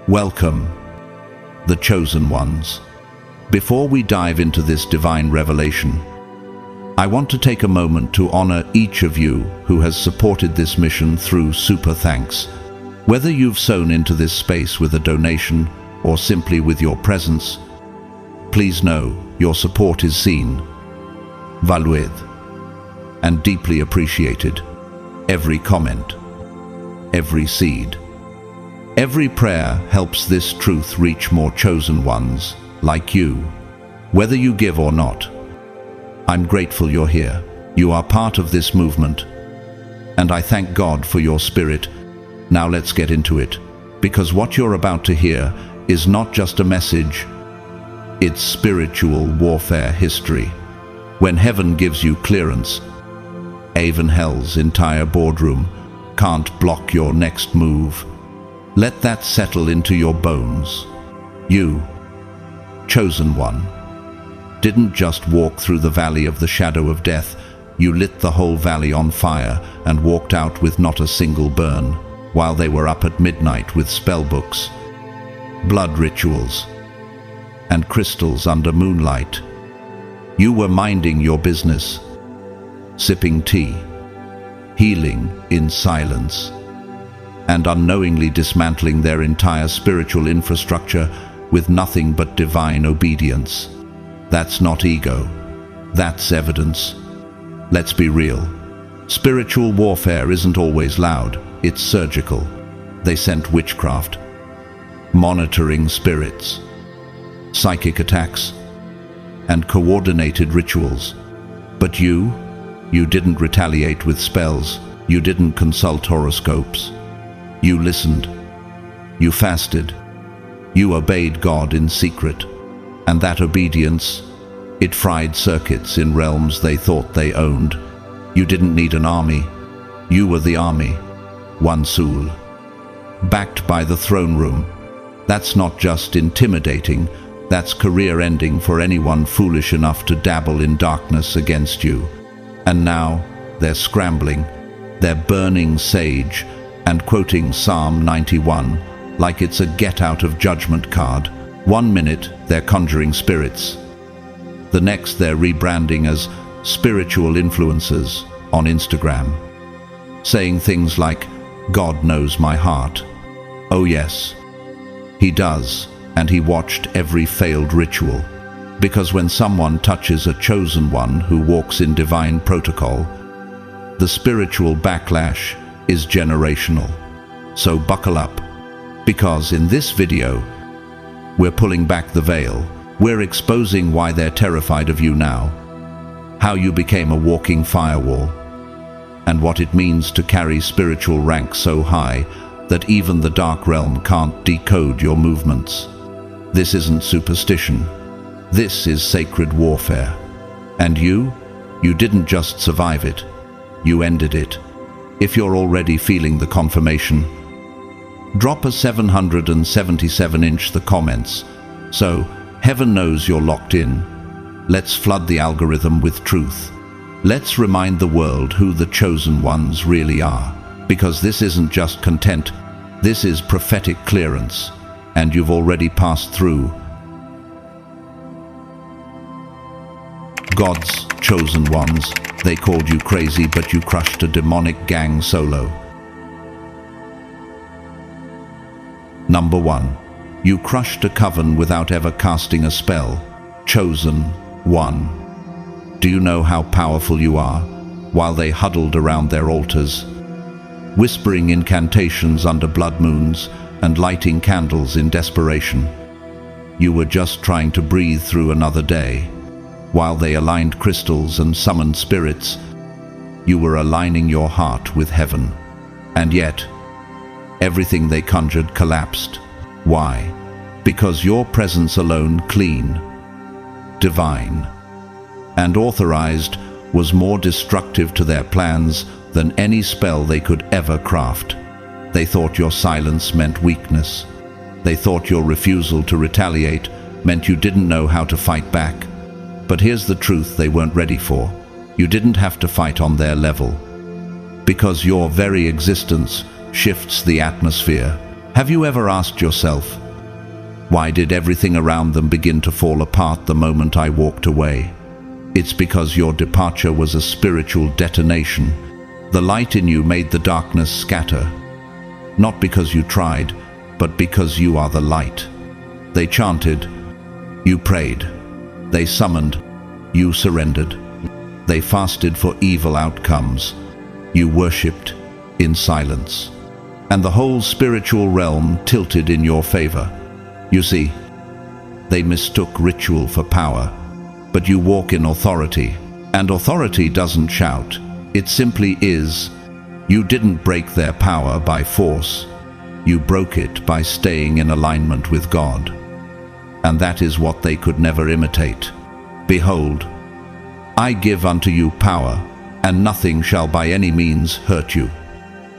Welcome, the chosen ones. Before we dive into this divine revelation, I want to take a moment to honor each of you who has supported this mission through super thanks. Whether you've sown into this space with a donation or simply with your presence, please know your support is seen, valued, and deeply appreciated. Every comment, every seed, every prayer helps this truth reach more chosen ones like you. Whether you give or not, I'm grateful you're here. You are part of this movement, and I thank God for your spirit. Now let's get into it, because what you're about to hear is not just a message, it's spiritual warfare history. When heaven gives you clearance, even hell's entire boardroom can't block your next move. Let that settle into your bones. You, chosen one, didn't just walk through the valley of the shadow of death. You lit the whole valley on fire and walked out with not a single burn, while they were up at midnight with spellbooks, blood rituals, and crystals under moonlight. You were minding your business, sipping tea, healing in silence, and unknowingly dismantling their entire spiritual infrastructure with nothing but divine obedience. That's not ego, that's evidence. Let's be real. Spiritual warfare isn't always loud, it's surgical. They sent witchcraft, monitoring spirits, psychic attacks, and coordinated rituals. But you didn't retaliate with spells. You didn't consult horoscopes. You listened. You fasted. You obeyed God in secret. And that obedience, it fried circuits in realms they thought they owned. You didn't need an army. You were the army. One soul, backed by the throne room. That's not just intimidating, that's career-ending for anyone foolish enough to dabble in darkness against you. And now, they're scrambling, they're burning sage and quoting Psalm 91 like it's a get-out-of-judgment card. 1 minute, they're conjuring spirits. The next, they're rebranding as spiritual influencers on Instagram, saying things like, God knows my heart. Oh yes, He does, and He watched every failed ritual. Because when someone touches a chosen one who walks in divine protocol, the spiritual backlash is generational. So buckle up, because in this video, we're pulling back the veil. We're exposing why they're terrified of you now, how you became a walking firewall, and what it means to carry spiritual rank so high that even the dark realm can't decode your movements. This isn't superstition. This is sacred warfare. And you didn't just survive it, you ended it. If you're already feeling the confirmation, drop a 777-inch the comments, so heaven knows you're locked in. Let's flood the algorithm with truth. Let's remind the world who the chosen ones really are, because this isn't just content, this is prophetic clearance, and you've already passed through. God's chosen ones, they called you crazy, but you crushed a demonic gang solo. Number 1. You crushed a coven without ever casting a spell. Chosen one. Do you know how powerful you are? While they huddled around their altars, whispering incantations under blood moons and lighting candles in desperation, you were just trying to breathe through another day. While they aligned crystals and summoned spirits, you were aligning your heart with heaven. And yet, everything they conjured collapsed. Why? Because your presence alone, clean, divine, and authorized, was more destructive to their plans than any spell they could ever craft. They thought your silence meant weakness. They thought your refusal to retaliate meant you didn't know how to fight back. But here's the truth they weren't ready for. You didn't have to fight on their level. Because your very existence shifts the atmosphere. Have you ever asked yourself, why did everything around them begin to fall apart the moment I walked away? It's because your departure was a spiritual detonation. The light in you made the darkness scatter. Not because you tried, but because you are the light. They chanted, you prayed. They summoned, you surrendered. They fasted for evil outcomes. You worshipped in silence. And the whole spiritual realm tilted in your favor. You see, they mistook ritual for power, but you walk in authority. And authority doesn't shout, it simply is. You didn't break their power by force. You broke it by staying in alignment with God. And that is what they could never imitate. Behold, I give unto you power, and nothing shall by any means hurt you.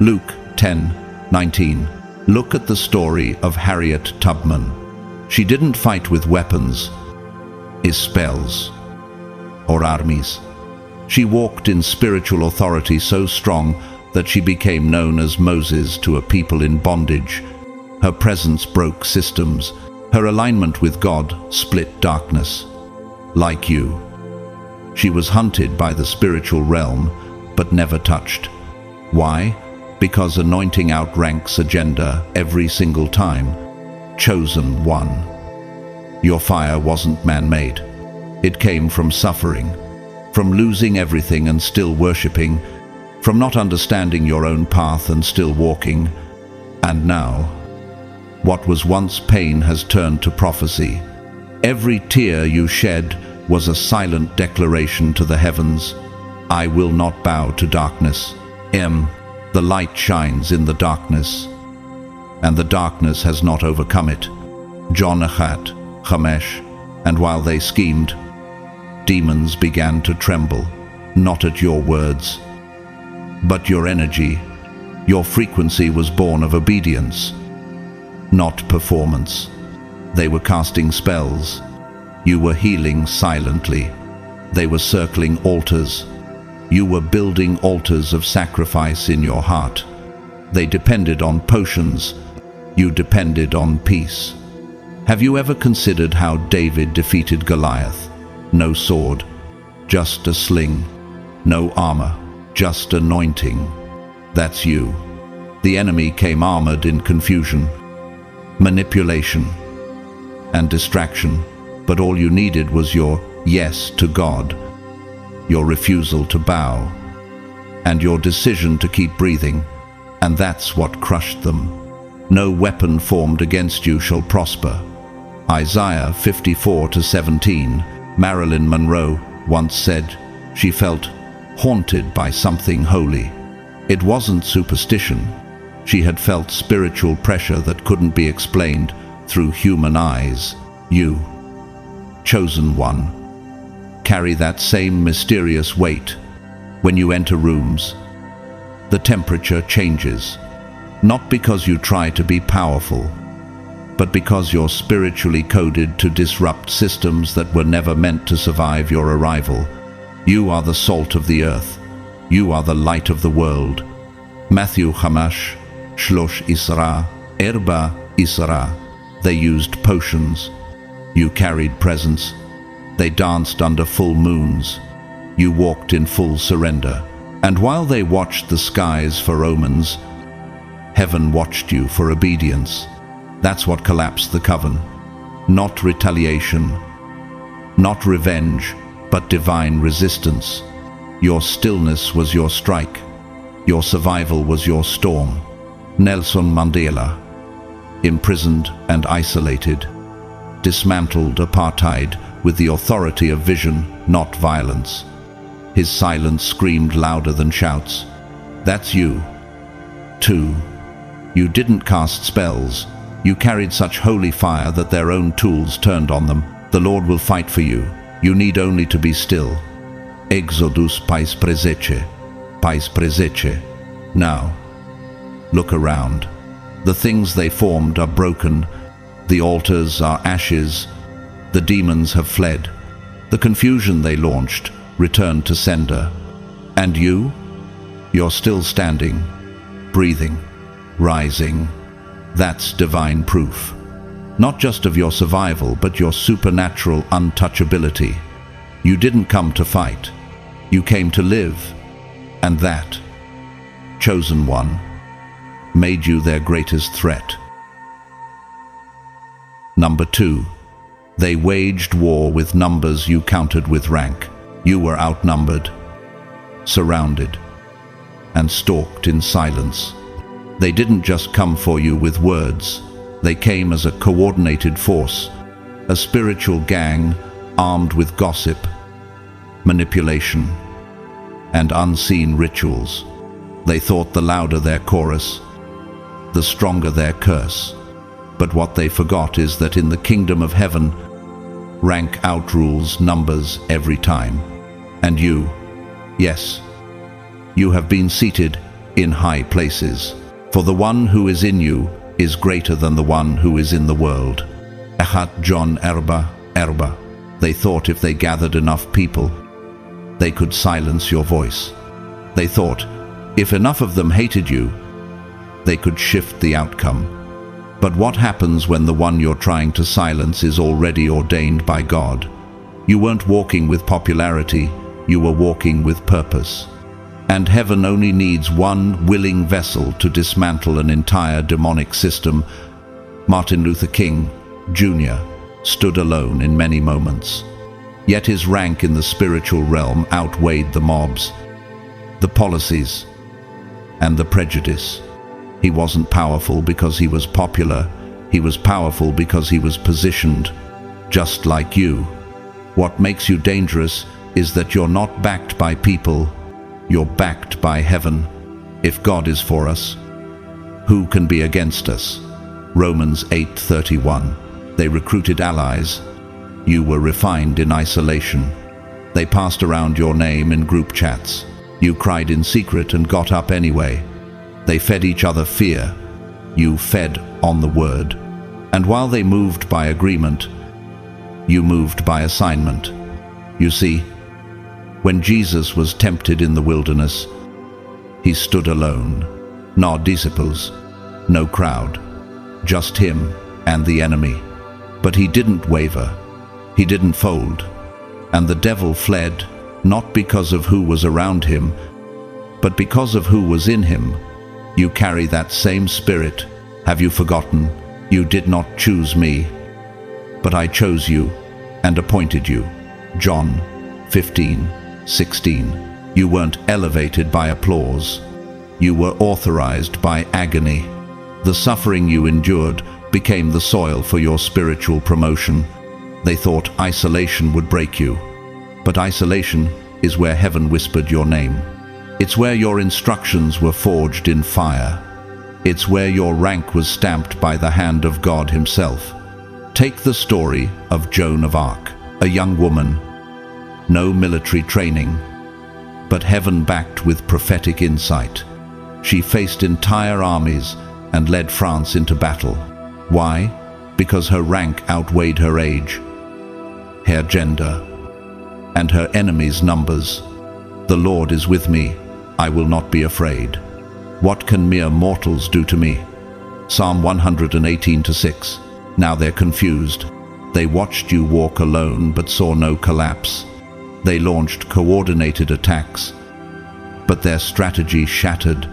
Luke 10:19. Look at the story of Harriet Tubman. She didn't fight with weapons, spells, or armies. She walked in spiritual authority so strong that she became known as Moses to a people in bondage. Her presence broke systems. Her alignment with God split darkness. Like you, she was hunted by the spiritual realm, but never touched. Why? Because anointing outranks agenda every single time. Chosen one. Your fire wasn't man-made. It came from suffering, from losing everything and still worshipping, from not understanding your own path and still walking. And now, what was once pain has turned to prophecy. Every tear you shed was a silent declaration to the heavens. I will not bow to darkness. The light shines in the darkness, and the darkness has not overcome it. John 1:5. And while they schemed, demons began to tremble, not at your words, but your energy. Your frequency was born of obedience, not performance. They were casting spells. You were healing silently. They were circling altars. You were building altars of sacrifice in your heart. They depended on potions. You depended on peace. Have you ever considered how David defeated Goliath? No sword, just a sling. No armor, just anointing. That's you. The enemy came armored in confusion, manipulation, and distraction. But all you needed was your yes to God, your refusal to bow, and your decision to keep breathing. And that's what crushed them. No weapon formed against you shall prosper. Isaiah 54:17. Marilyn Monroe once said she felt haunted by something holy. It wasn't superstition. She had felt spiritual pressure that couldn't be explained through human eyes. You, chosen one, carry that same mysterious weight. When you enter rooms, the temperature changes, not because you try to be powerful, but because you're spiritually coded to disrupt systems that were never meant to survive your arrival. You are the salt of the earth. You are the light of the world. Matthew 5:3. They used potions. You carried presence. They danced under full moons. You walked in full surrender. And while they watched the skies for omens, heaven watched you for obedience. That's what collapsed the coven. Not retaliation, not revenge, but divine resistance. Your stillness was your strike. Your survival was your storm. Nelson Mandela, imprisoned and isolated, dismantled apartheid with the authority of vision, not violence. His silence screamed louder than shouts. That's you, too. You didn't cast spells. You carried such holy fire that their own tools turned on them. The Lord will fight for you. You need only to be still. Exodus 5:13. Now, look around. The things they formed are broken. The altars are ashes. The demons have fled. The confusion they launched returned to sender. And you? You're still standing, breathing, rising. That's divine proof. Not just of your survival, but your supernatural untouchability. You didn't come to fight. You came to live. And that, chosen one, made you their greatest threat. Number 2. They waged war with numbers you countered with rank. You were outnumbered, surrounded, and stalked in silence. They didn't just come for you with words. They came as a coordinated force, a spiritual gang armed with gossip, manipulation, and unseen rituals. They thought the louder their chorus, the stronger their curse. But what they forgot is that in the kingdom of heaven, rank outrules numbers every time. And you, yes, you have been seated in high places. For the one who is in you is greater than the one who is in the world. John Erba. They thought if they gathered enough people, they could silence your voice. They thought if enough of them hated you, they could shift the outcome. But what happens when the one you're trying to silence is already ordained by God? You weren't walking with popularity, you were walking with purpose. And heaven only needs one willing vessel to dismantle an entire demonic system. Martin Luther King, Jr. stood alone in many moments. Yet his rank in the spiritual realm outweighed the mobs, the policies, and the prejudice. He wasn't powerful because he was popular. He was powerful because he was positioned, just like you. What makes you dangerous is that you're not backed by people, you're backed by heaven. If God is for us, who can be against us? Romans 8:31. They recruited allies. You were refined in isolation. They passed around your name in group chats. You cried in secret and got up anyway. They fed each other fear. You fed on the word. And while they moved by agreement, you moved by assignment. You see, when Jesus was tempted in the wilderness, he stood alone. No disciples, no crowd, just him and the enemy. But he didn't waver. He didn't fold. And the devil fled, not because of who was around him, but because of who was in him. You carry that same spirit. Have you forgotten? You did not choose me, but I chose you and appointed you. John 15:16. You weren't elevated by applause. You were authorized by agony. The suffering you endured became the soil for your spiritual promotion. They thought isolation would break you, but isolation is where heaven whispered your name. It's where your instructions were forged in fire. It's where your rank was stamped by the hand of God himself. Take the story of Joan of Arc, a young woman, no military training, but heaven backed with prophetic insight. She faced entire armies and led France into battle. Why? Because her rank outweighed her age, her gender, and her enemies' numbers. The Lord is with me. I will not be afraid. What can mere mortals do to me? Psalm 118:6. Now they're confused. They watched you walk alone but saw no collapse. They launched coordinated attacks, but their strategy shattered.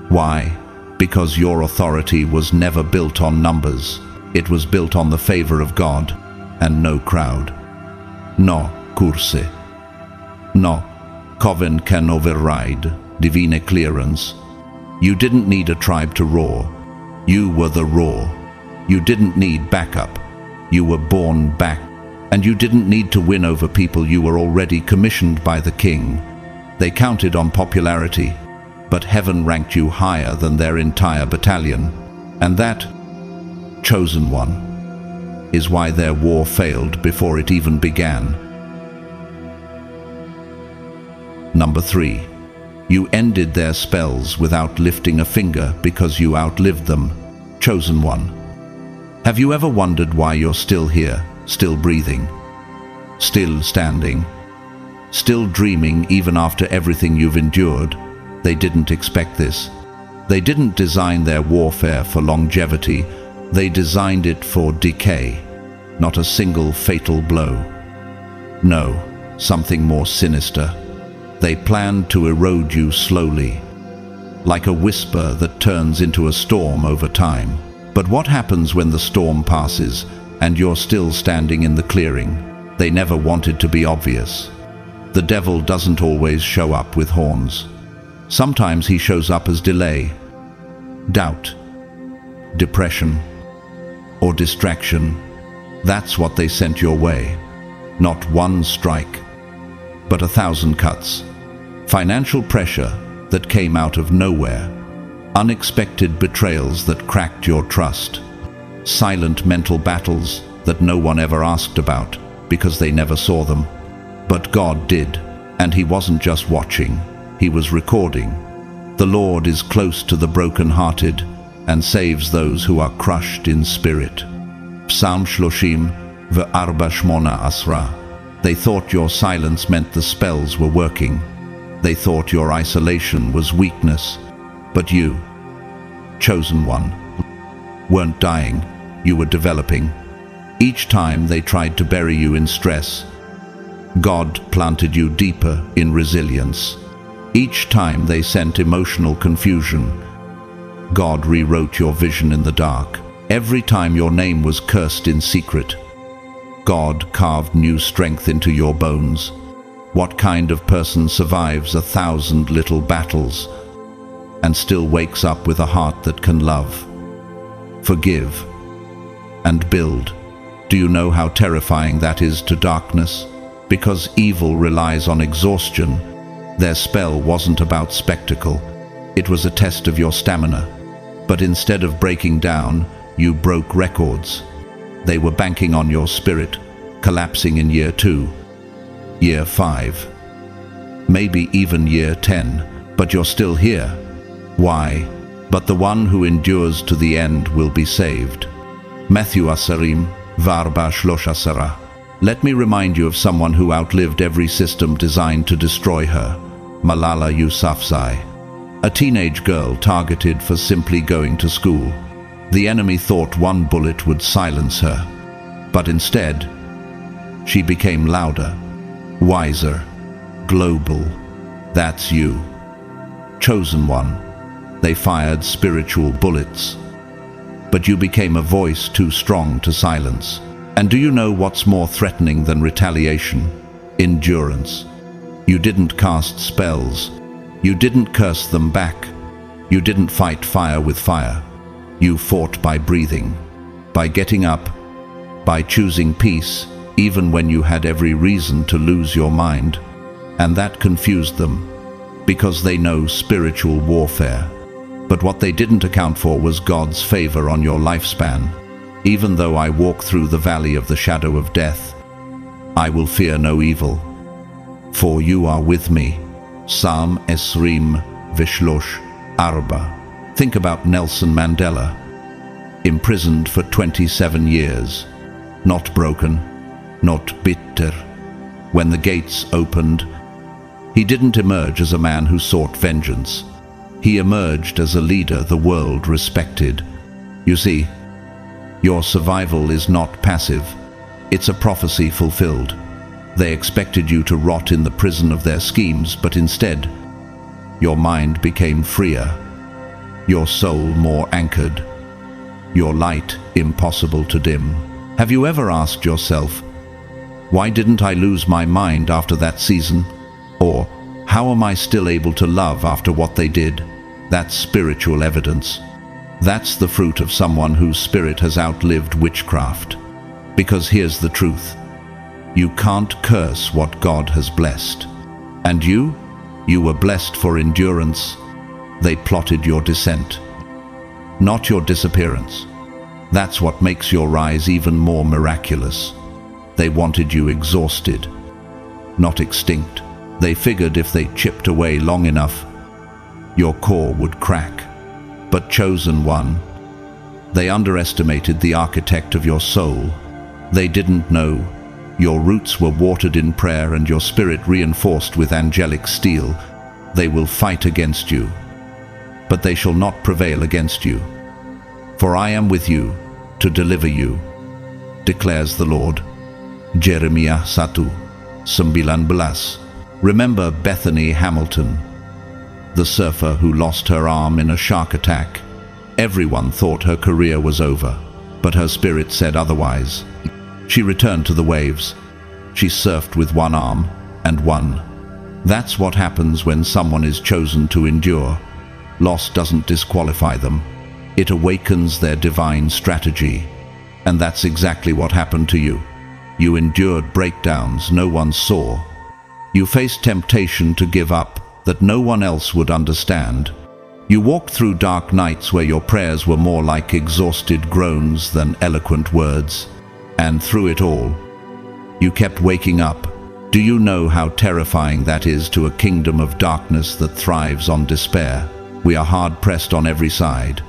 Why? Because your authority was never built on numbers. It was built on the favor of God and no crowd. No curse. No coven can override divine clearance. You didn't need a tribe to roar. You were the roar. You didn't need backup. You were born back. And you didn't need to win over people. You were already commissioned by the king. They counted on popularity, but heaven ranked you higher than their entire battalion. And that, chosen one, is why their war failed before it even began. Number 3. You ended their spells without lifting a finger because you outlived them. Chosen one. Have you ever wondered why you're still here, still breathing, still standing, still dreaming even after everything you've endured? They didn't expect this. They didn't design their warfare for longevity, they designed it for decay, not a single fatal blow. No, something more sinister. They planned to erode you slowly, like a whisper that turns into a storm over time. But what happens when the storm passes and you're still standing in the clearing? They never wanted to be obvious. The devil doesn't always show up with horns. Sometimes he shows up as delay, doubt, depression, or distraction. That's what they sent your way. Not one strike, but 1,000 cuts. Financial pressure that came out of nowhere. Unexpected betrayals that cracked your trust. Silent mental battles that no one ever asked about because they never saw them. But God did, and He wasn't just watching, He was recording. The Lord is close to the broken-hearted and saves those who are crushed in spirit. Psalm 34:10. They thought your silence meant the spells were working. They thought your isolation was weakness. But you, chosen one, weren't dying, you were developing. Each time they tried to bury you in stress, God planted you deeper in resilience. Each time they sent emotional confusion, God rewrote your vision in the dark. Every time your name was cursed in secret, God carved new strength into your bones. What kind of person survives 1,000 little battles and still wakes up with a heart that can love, forgive, and build? Do you know how terrifying that is to darkness? Because evil relies on exhaustion. Their spell wasn't about spectacle. It was a test of your stamina. But instead of breaking down, you broke records. They were banking on your spirit, collapsing in year 2, year 5, maybe even year 10, but you're still here. Why? But the one who endures to the end will be saved. Matthew 4:13. Let me remind you of someone who outlived every system designed to destroy her. Malala Yousafzai, a teenage girl targeted for simply going to school. The enemy thought one bullet would silence her, but instead, she became louder, wiser, global. That's you. Chosen one. They fired spiritual bullets, but you became a voice too strong to silence. And do you know what's more threatening than retaliation? Endurance. You didn't cast spells. You didn't curse them back. You didn't fight fire with fire. You fought by breathing, by getting up, by choosing peace, even when you had every reason to lose your mind. And that confused them, because they know spiritual warfare. But what they didn't account for was God's favor on your lifespan. Even though I walk through the valley of the shadow of death, I will fear no evil, for you are with me. Psalm 23:4. Think about Nelson Mandela, imprisoned for 27 years, not broken, not bitter. When the gates opened, he didn't emerge as a man who sought vengeance. He emerged as a leader the world respected. You see, your survival is not passive. It's a prophecy fulfilled. They expected you to rot in the prison of their schemes, but instead, your mind became freer, your soul more anchored, your light impossible to dim. Have you ever asked yourself, why didn't I lose my mind after that season? Or, how am I still able to love after what they did? That's spiritual evidence. That's the fruit of someone whose spirit has outlived witchcraft. Because here's the truth. You can't curse what God has blessed. And you were blessed for endurance. They plotted your descent, not your disappearance. That's what makes your rise even more miraculous. They wanted you exhausted, not extinct. They figured if they chipped away long enough, your core would crack. But chosen one, they underestimated the architect of your soul. They didn't know your roots were watered in prayer and your spirit reinforced with angelic steel. They will fight against you, but they shall not prevail against you. For I am with you to deliver you, declares the Lord. Jeremiah 1:19. Remember Bethany Hamilton, the surfer who lost her arm in a shark attack. Everyone thought her career was over, but her spirit said otherwise. She returned to the waves. She surfed with one arm and won. That's what happens when someone is chosen to endure. Loss doesn't disqualify them. It awakens their divine strategy. And that's exactly what happened to you. You endured breakdowns no one saw. You faced temptation to give up that no one else would understand. You walked through dark nights where your prayers were more like exhausted groans than eloquent words. And through it all, you kept waking up. Do you know how terrifying that is to a kingdom of darkness that thrives on despair? We are hard-pressed on every side,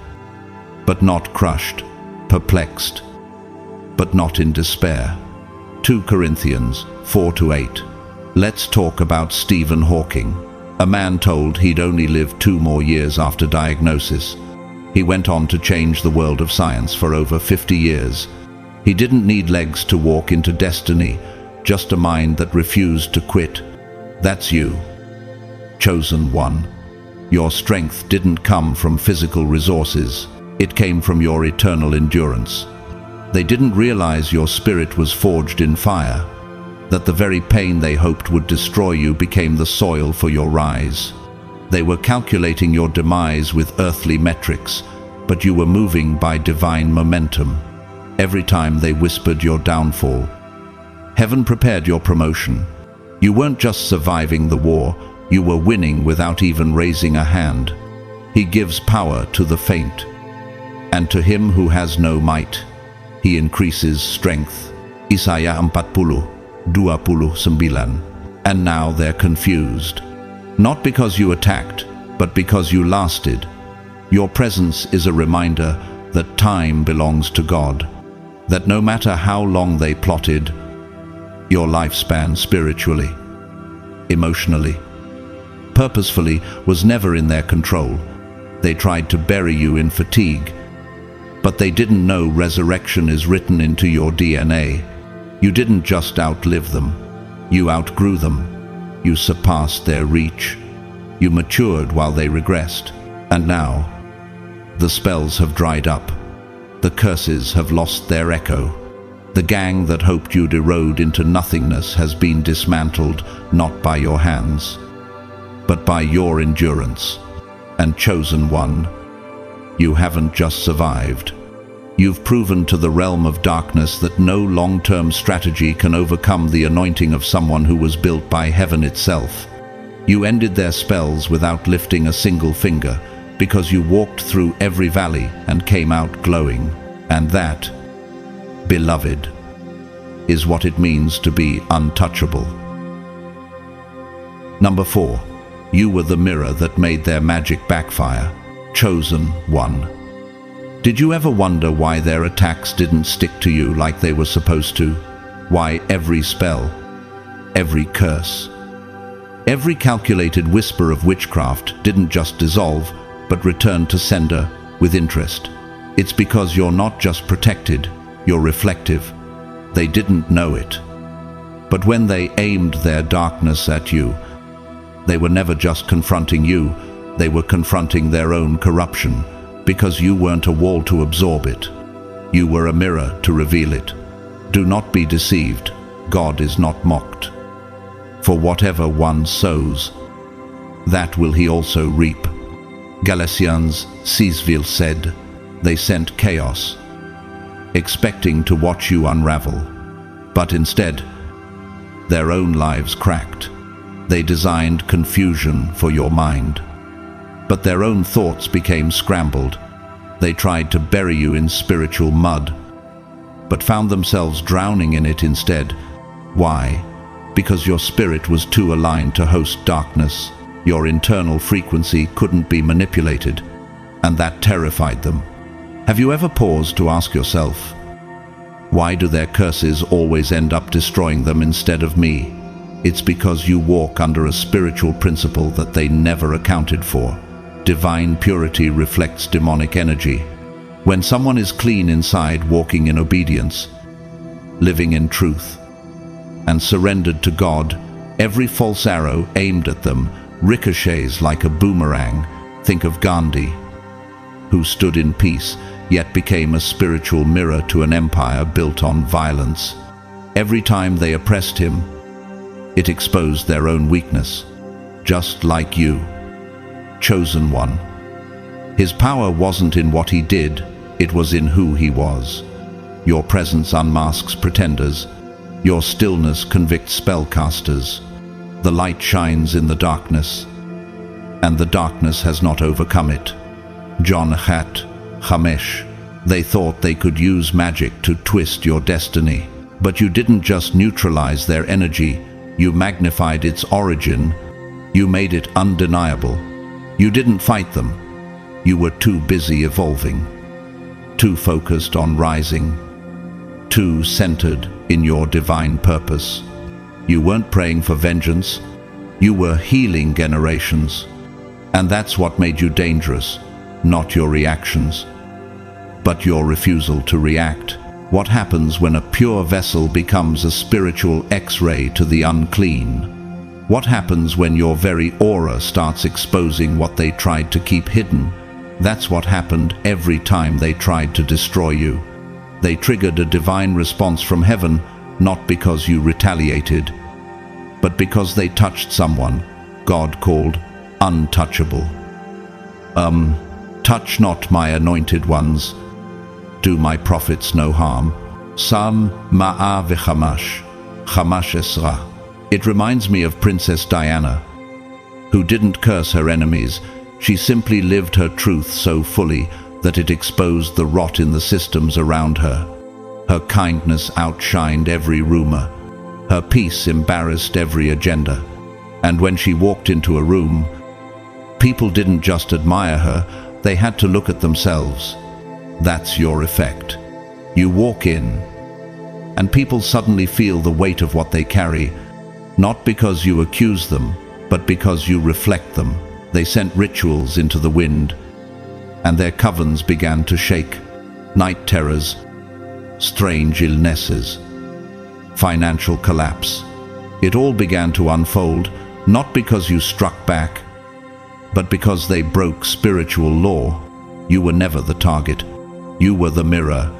but not crushed, perplexed, but not in despair. 2 Corinthians 4-8. Let's talk about Stephen Hawking, a man told he'd only live 2 more years after diagnosis. He went on to change the world of science for over 50 years. He didn't need legs to walk into destiny, just a mind that refused to quit. That's you, chosen one. Your strength didn't come from physical resources. It came from your eternal endurance. They didn't realize your spirit was forged in fire, that the very pain they hoped would destroy you became the soil for your rise. They were calculating your demise with earthly metrics, but you were moving by divine momentum. Every time they whispered your downfall, heaven prepared your promotion. You weren't just surviving the war, you were winning without even raising a hand. He gives power to the faint, and to him who has no might, he increases strength. Isaiah 40:29. And now they're confused. Not because you attacked, but because you lasted. Your presence is a reminder that time belongs to God, that no matter how long they plotted, your lifespan spiritually, emotionally, purposefully was never in their control. They tried to bury you in fatigue, but they didn't know resurrection is written into your DNA. You didn't just outlive them, you outgrew them. You surpassed their reach. You matured while they regressed. And now, the spells have dried up. The curses have lost their echo. The gang that hoped you'd erode into nothingness has been dismantled, not by your hands, but by your endurance. And chosen one, you haven't just survived. You've proven to the realm of darkness that no long-term strategy can overcome the anointing of someone who was built by heaven itself. You ended their spells without lifting a single finger, because you walked through every valley and came out glowing. And that, beloved, is what it means to be untouchable. Number 4. You were the mirror that made their magic backfire. Chosen one. Did you ever wonder why their attacks didn't stick to you like they were supposed to? Why every spell, every curse, every calculated whisper of witchcraft didn't just dissolve, but return to sender with interest? It's because you're not just protected, you're reflective. They didn't know it. But when they aimed their darkness at you, they were never just confronting you, they were confronting their own corruption, because you weren't a wall to absorb it. You were a mirror to reveal it. Do not be deceived. God is not mocked. For whatever one sows, that will he also reap. Galatians 6:12 said, they sent chaos, expecting to watch you unravel. But instead, their own lives cracked. They designed confusion for your mind. But their own thoughts became scrambled. They tried to bury you in spiritual mud, but found themselves drowning in it instead. Why? Because your spirit was too aligned to host darkness. Your internal frequency couldn't be manipulated, and that terrified them. Have you ever paused to ask yourself, why do their curses always end up destroying them instead of me? It's because you walk under a spiritual principle that they never accounted for. Divine purity reflects demonic energy. When someone is clean inside, walking in obedience, living in truth, and surrendered to God, every false arrow aimed at them ricochets like a boomerang. Think of Gandhi, who stood in peace, yet became a spiritual mirror to an empire built on violence. Every time they oppressed him, it exposed their own weakness, just like you, chosen one. His power wasn't in what he did, it was in who he was. Your presence unmasks pretenders, your stillness convicts spellcasters. The light shines in the darkness, and the darkness has not overcome it. John Hat, Hamesh. They thought they could use magic to twist your destiny. But you didn't just neutralize their energy, you magnified its origin. You made it undeniable. You didn't fight them. You were too busy evolving, too focused on rising, too centered in your divine purpose. You weren't praying for vengeance, you were healing generations. And that's what made you dangerous, not your reactions, but your refusal to react. What happens when a pure vessel becomes a spiritual X-ray to the unclean? What happens when your very aura starts exposing what they tried to keep hidden? That's what happened every time they tried to destroy you. They triggered a divine response from heaven, not because you retaliated, but because they touched someone God called untouchable. Touch not my anointed ones, do my prophets no harm. Psalm Ma'a v'chamash, Chamash Esra. It reminds me of Princess Diana, who didn't curse her enemies. She simply lived her truth so fully that it exposed the rot in the systems around her. Her kindness outshined every rumor. Her peace embarrassed every agenda. And when she walked into a room, people didn't just admire her, they had to look at themselves. That's your effect. You walk in, and people suddenly feel the weight of what they carry, not because you accuse them, but because you reflect them. They sent rituals into the wind, and their covens began to shake. Night terrors, strange illnesses, financial collapse. It all began to unfold, not because you struck back, but because they broke spiritual law. You were never the target. You were the mirror,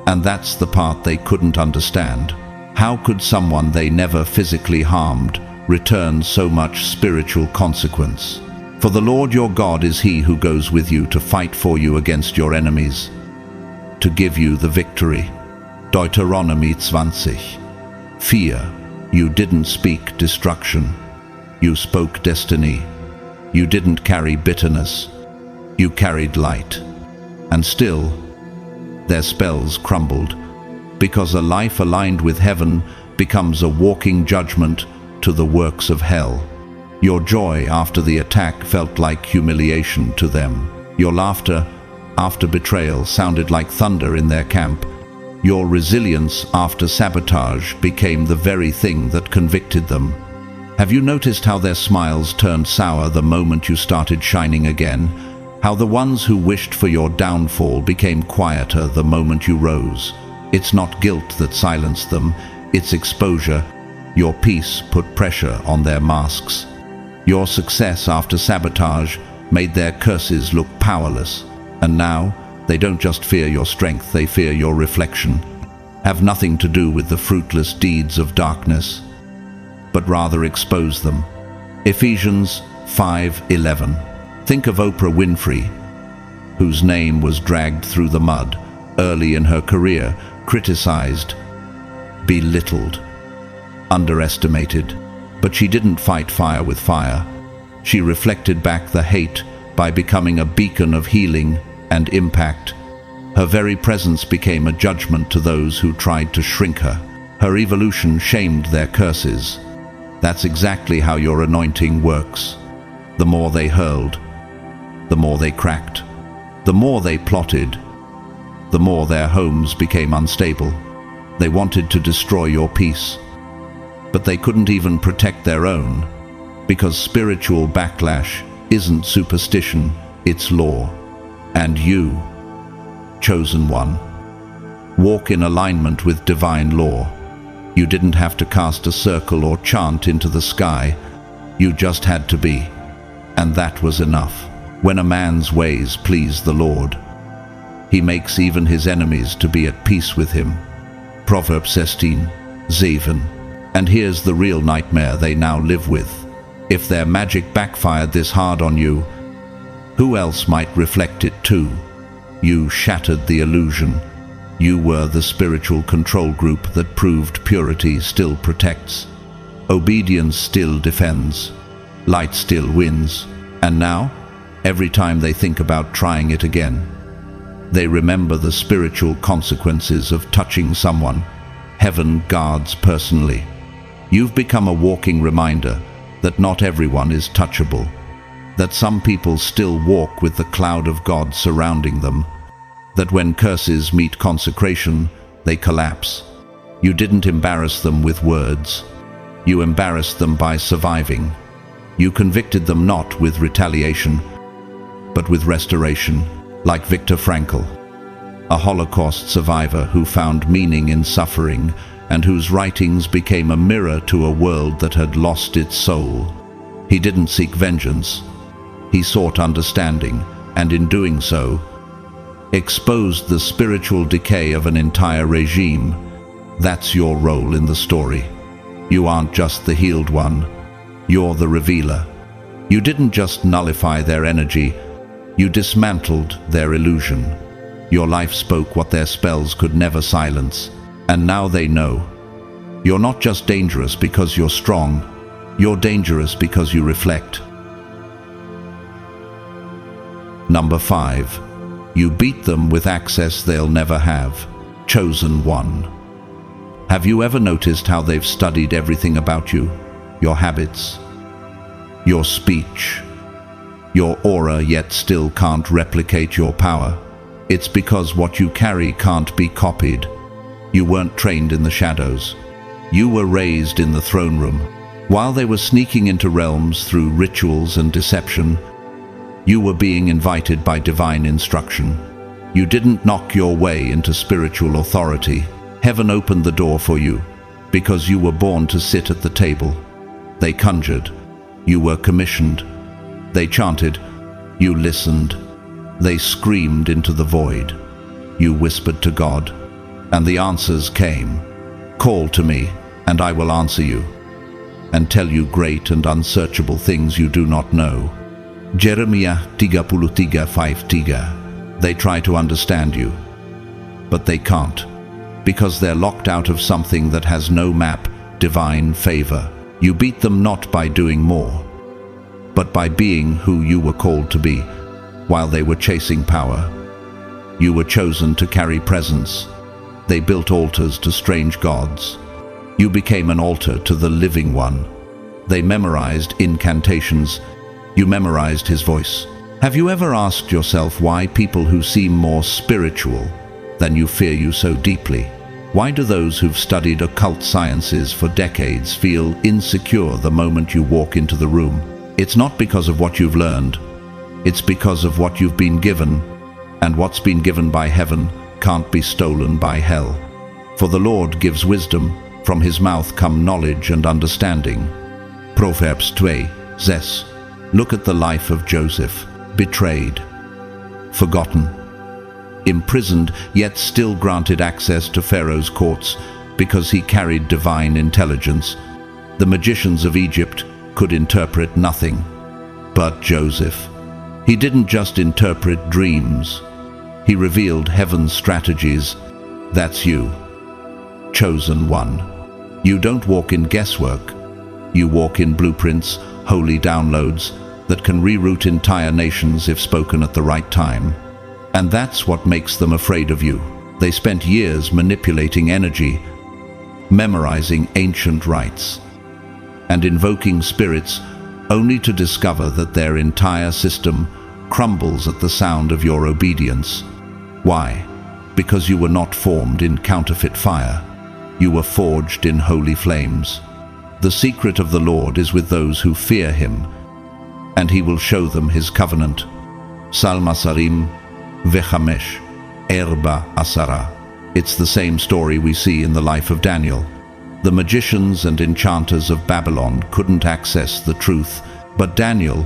and that's the part they couldn't understand. How could someone they never physically harmed return so much spiritual consequence? For the Lord your God is he who goes with you to fight for you against your enemies, to give you the victory. Deuteronomy 20. Fear. You didn't speak destruction. You spoke destiny. You didn't carry bitterness. You carried light. And still, their spells crumbled, because a life aligned with heaven becomes a walking judgment to the works of hell. Your joy after the attack felt like humiliation to them. Your laughter after betrayal sounded like thunder in their camp. Your resilience after sabotage became the very thing that convicted them. Have you noticed how their smiles turned sour the moment you started shining again? How the ones who wished for your downfall became quieter the moment you rose? It's not guilt that silenced them, it's exposure. Your peace put pressure on their masks. Your success after sabotage made their curses look powerless. And now, they don't just fear your strength, they fear your reflection. Have nothing to do with the fruitless deeds of darkness, but rather expose them. Ephesians 5:11. Think of Oprah Winfrey, whose name was dragged through the mud early in her career, criticized, belittled, underestimated. But she didn't fight fire with fire. She reflected back the hate by becoming a beacon of healing and impact. Her very presence became a judgment to those who tried to shrink her. Her evolution shamed their curses. That's exactly how your anointing works. The more they hurled, the more they cracked. The more they plotted, the more their homes became unstable. They wanted to destroy your peace, but they couldn't even protect their own, because spiritual backlash isn't superstition, its law. And you, chosen one, walk in alignment with divine law. You didn't have to cast a circle or chant into the sky. You just had to be. And that was enough. When a man's ways please the Lord, he makes even his enemies to be at peace with him. Proverbs 16:7. And here's the real nightmare they now live with. If their magic backfired this hard on you, who else might reflect it too? You shattered the illusion. You were the spiritual control group that proved purity still protects. Obedience still defends. Light still wins. And now, every time they think about trying it again, they remember the spiritual consequences of touching someone heaven guards personally. You've become a walking reminder that not everyone is touchable, that some people still walk with the cloud of God surrounding them, that when curses meet consecration, they collapse. You didn't embarrass them with words. You embarrassed them by surviving. You convicted them not with retaliation, but with restoration, like Viktor Frankl, a Holocaust survivor who found meaning in suffering and whose writings became a mirror to a world that had lost its soul. He didn't seek vengeance. He sought understanding, and in doing so, exposed the spiritual decay of an entire regime. That's your role in the story. You aren't just the healed one. You're the revealer. You didn't just nullify their energy. You dismantled their illusion. Your life spoke what their spells could never silence. And now they know. You're not just dangerous because you're strong. You're dangerous because you reflect. Number 5. You beat them with access they'll never have. Chosen one. Have you ever noticed how they've studied everything about you? Your habits, your speech, your aura, yet still can't replicate your power? It's because what you carry can't be copied. You weren't trained in the shadows. You were raised in the throne room. While they were sneaking into realms through rituals and deception, you were being invited by divine instruction. You didn't knock your way into spiritual authority. Heaven opened the door for you, because you were born to sit at the table. They conjured. You were commissioned. They chanted. You listened. They screamed into the void. You whispered to God, and the answers came. Call to me, and I will answer you, and tell you great and unsearchable things you do not know. Jeremiah 33:5. They try to understand you, but they can't, because they're locked out of something that has no map, divine favor. You beat them not by doing more, but by being who you were called to be. While they were chasing power, you were chosen to carry presence. They built altars to strange gods. You became an altar to the living one. They memorized incantations. You memorized his voice. Have you ever asked yourself why people who seem more spiritual than you fear you so deeply? Why do those who've studied occult sciences for decades feel insecure the moment you walk into the room? It's not because of what you've learned. It's because of what you've been given, and what's been given by heaven can't be stolen by hell. For the Lord gives wisdom, from his mouth come knowledge and understanding. Proverbs 2:6. Look at the life of Joseph, betrayed, forgotten, imprisoned, yet still granted access to Pharaoh's courts because he carried divine intelligence. The magicians of Egypt could interpret nothing. But Joseph, he didn't just interpret dreams. He revealed heaven's strategies. That's you, chosen one. You don't walk in guesswork. You walk in blueprints, holy downloads that can reroute entire nations if spoken at the right time. And that's what makes them afraid of you. They spent years manipulating energy, memorizing ancient rites, and invoking spirits, only to discover that their entire system crumbles at the sound of your obedience. Why? Because you were not formed in counterfeit fire. You were forged in holy flames. The secret of the Lord is with those who fear him, and he will show them his covenant. Salmasarim Vechamesh Erba Asara. It's the same story we see in the life of Daniel. The magicians and enchanters of Babylon couldn't access the truth, but Daniel,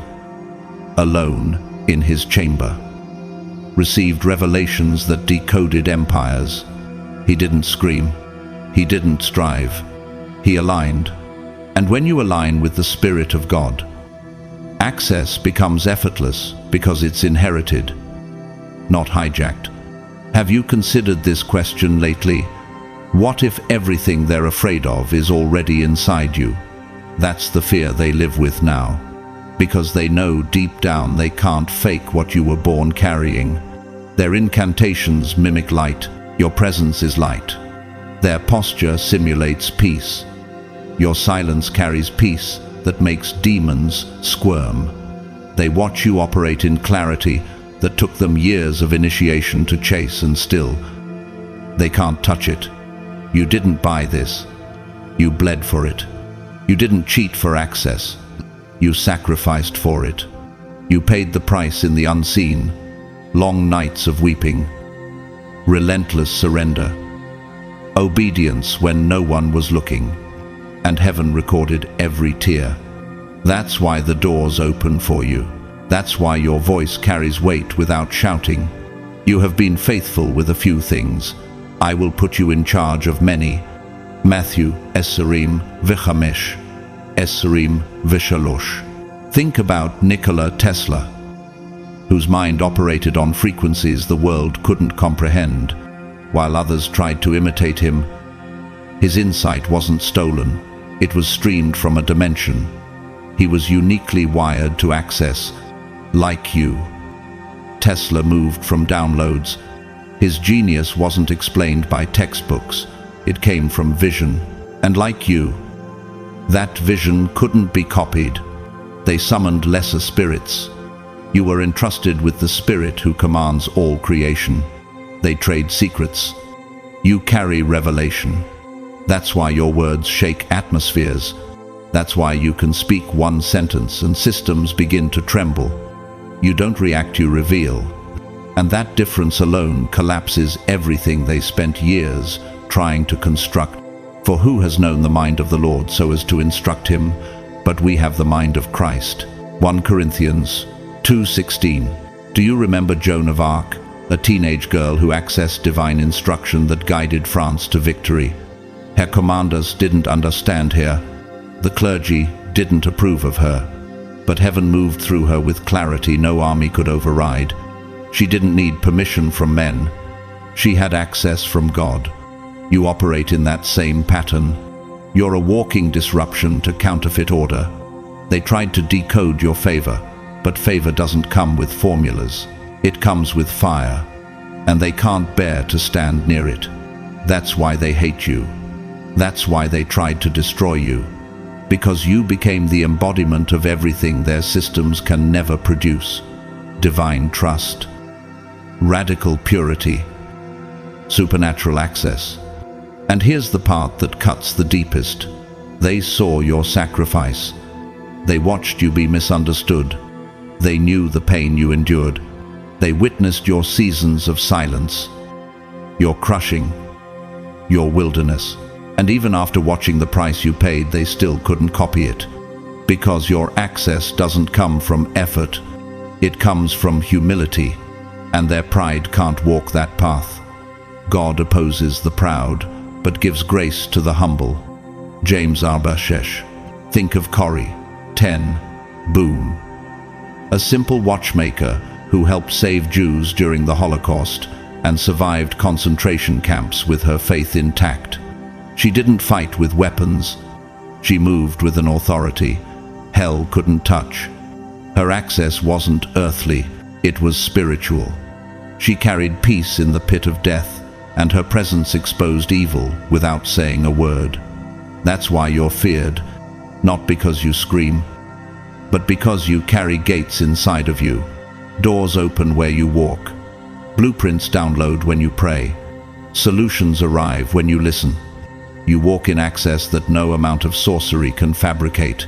alone in his chamber, received revelations that decoded empires. He didn't scream. He didn't strive. He aligned. And when you align with the Spirit of God, access becomes effortless because it's inherited, not hijacked. Have you considered this question lately? What if everything they're afraid of is already inside you? That's the fear they live with now, because they know deep down they can't fake what you were born carrying. Their incantations mimic light. Your presence is light. Their posture simulates peace. Your silence carries peace that makes demons squirm. They watch you operate in clarity that took them years of initiation to chase, and still, they can't touch it. You didn't buy this. You bled for it. You didn't cheat for access. You sacrificed for it. You paid the price in the unseen. Long nights of weeping. Relentless surrender. Obedience when no one was looking. And heaven recorded every tear. That's why the doors open for you. That's why your voice carries weight without shouting. You have been faithful with a few things. I will put you in charge of many. Matthew, Esserim, Vichamesh, Esserim, Vishalosh. Think about Nikola Tesla, whose mind operated on frequencies the world couldn't comprehend. While others tried to imitate him, his insight wasn't stolen. It was streamed from a dimension. He was uniquely wired to access, like you. Tesla moved from downloads. His genius wasn't explained by textbooks. It came from vision. And like you, that vision couldn't be copied. They summoned lesser spirits. You were entrusted with the Spirit who commands all creation. They trade secrets. You carry revelation. That's why your words shake atmospheres. That's why you can speak one sentence and systems begin to tremble. You don't react, you reveal. And that difference alone collapses everything they spent years trying to construct. For who has known the mind of the Lord so as to instruct him? But we have the mind of Christ. 1 Corinthians 2:16. Do you remember Joan of Arc, a teenage girl who accessed divine instruction that guided France to victory? Her commanders didn't understand her. The clergy didn't approve of her. But heaven moved through her with clarity no army could override. She didn't need permission from men. She had access from God. You operate in that same pattern. You're a walking disruption to counterfeit order. They tried to decode your favor, but favor doesn't come with formulas. It comes with fire, and they can't bear to stand near it. That's why they hate you. That's why they tried to destroy you. Because you became the embodiment of everything their systems can never produce. Divine trust, radical purity, supernatural access. And here's the part that cuts the deepest. They saw your sacrifice. They watched you be misunderstood. They knew the pain you endured. They witnessed your seasons of silence, your crushing, your wilderness. And even after watching the price you paid, they still couldn't copy it. Because your access doesn't come from effort. It comes from humility. And their pride can't walk that path. God opposes the proud, but gives grace to the humble. James Arbashesh. Think of Corrie 10. Boom. A simple watchmaker who helped save Jews during the Holocaust and survived concentration camps with her faith intact. She didn't fight with weapons. She moved with an authority hell couldn't touch. Her access wasn't earthly, it was spiritual. She carried peace in the pit of death, and her presence exposed evil without saying a word. That's why you're feared, not because you scream, but because you carry gates inside of you. Doors open where you walk. Blueprints download when you pray. Solutions arrive when you listen. You walk in access that no amount of sorcery can fabricate.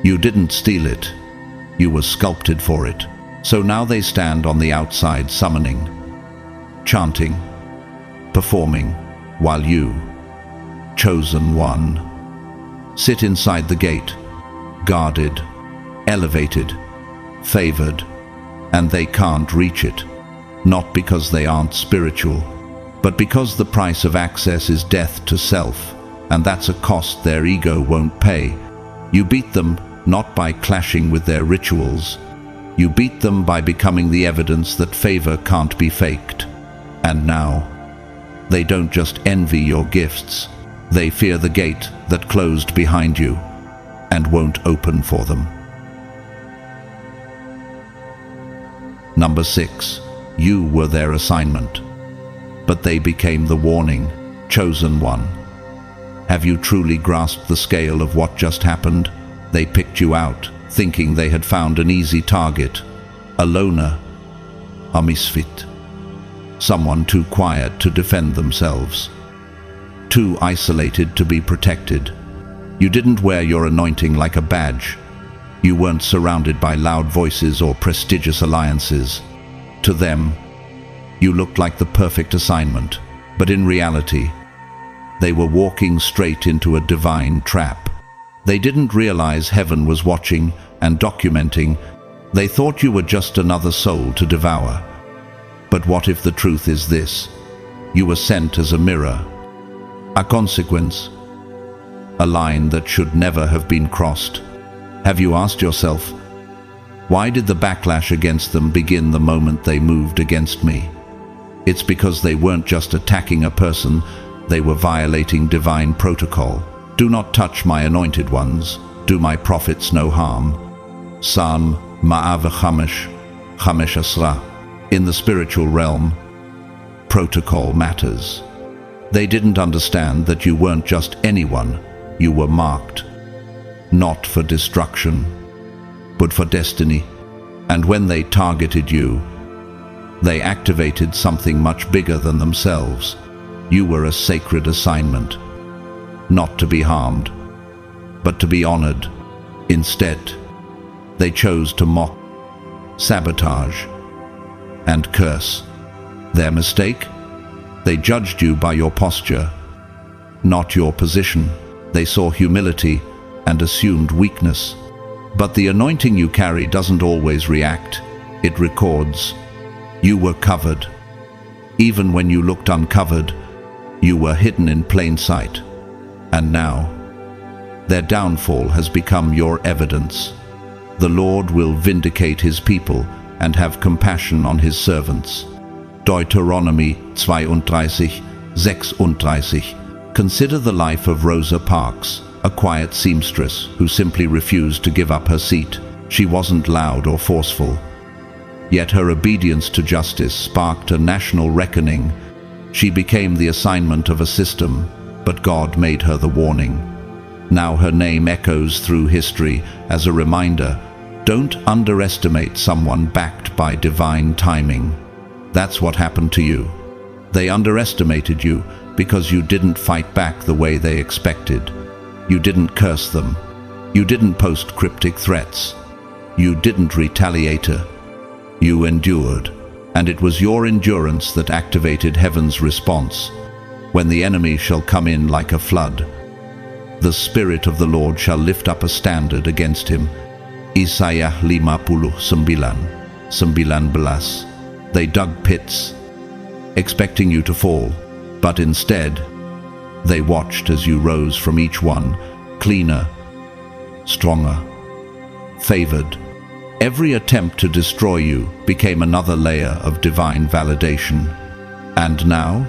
You didn't steal it. You were sculpted for it. So now they stand on the outside summoning, chanting, performing, while you, chosen one, sit inside the gate, guarded, elevated, favored, and they can't reach it, not because they aren't spiritual, but because the price of access is death to self, and that's a cost their ego won't pay. You beat them not by clashing with their rituals. You beat them by becoming the evidence that favor can't be faked. And now, they don't just envy your gifts, they fear the gate that closed behind you and won't open for them. Number 6. You were their assignment, but they became the warning, chosen one. Have you truly grasped the scale of what just happened? They picked you out, thinking they had found an easy target, a loner, a misfit, someone too quiet to defend themselves, too isolated to be protected. You didn't wear your anointing like a badge. You weren't surrounded by loud voices or prestigious alliances. To them, you looked like the perfect assignment, but in reality, they were walking straight into a divine trap. They didn't realize heaven was watching and documenting. They thought you were just another soul to devour. But what if the truth is this? You were sent as a mirror, a consequence, a line that should never have been crossed. Have you asked yourself, why did the backlash against them begin the moment they moved against me? It's because they weren't just attacking a person, they were violating divine protocol. Do not touch my anointed ones, do my prophets no harm. Psalm Ma'av Chamesh Asra. In the spiritual realm, protocol matters. They didn't understand that you weren't just anyone, you were marked, not for destruction, but for destiny. And when they targeted you, they activated something much bigger than themselves. You were a sacred assignment, not to be harmed, but to be honored. Instead, they chose to mock, sabotage, and curse. Their mistake? They judged you by your posture, not your position. They saw humility and assumed weakness. But the anointing you carry doesn't always react, it records. You were covered. Even when you looked uncovered, you were hidden in plain sight. And now, their downfall has become your evidence. The Lord will vindicate his people and have compassion on his servants. Deuteronomy 32:36. Consider the life of Rosa Parks, a quiet seamstress who simply refused to give up her seat. She wasn't loud or forceful. Yet her obedience to justice sparked a national reckoning. She became the assignment of a system, but God made her the warning. Now her name echoes through history as a reminder, don't underestimate someone backed by divine timing. That's what happened to you. They underestimated you because you didn't fight back the way they expected. You didn't curse them. You didn't post cryptic threats. You didn't retaliate. You endured. And it was your endurance that activated heaven's response. When the enemy shall come in like a flood, the Spirit of the Lord shall lift up a standard against him. Isaiah 59:19. They dug pits, expecting you to fall, but instead, they watched as you rose from each one, cleaner, stronger, favored. Every attempt to destroy you became another layer of divine validation. And now,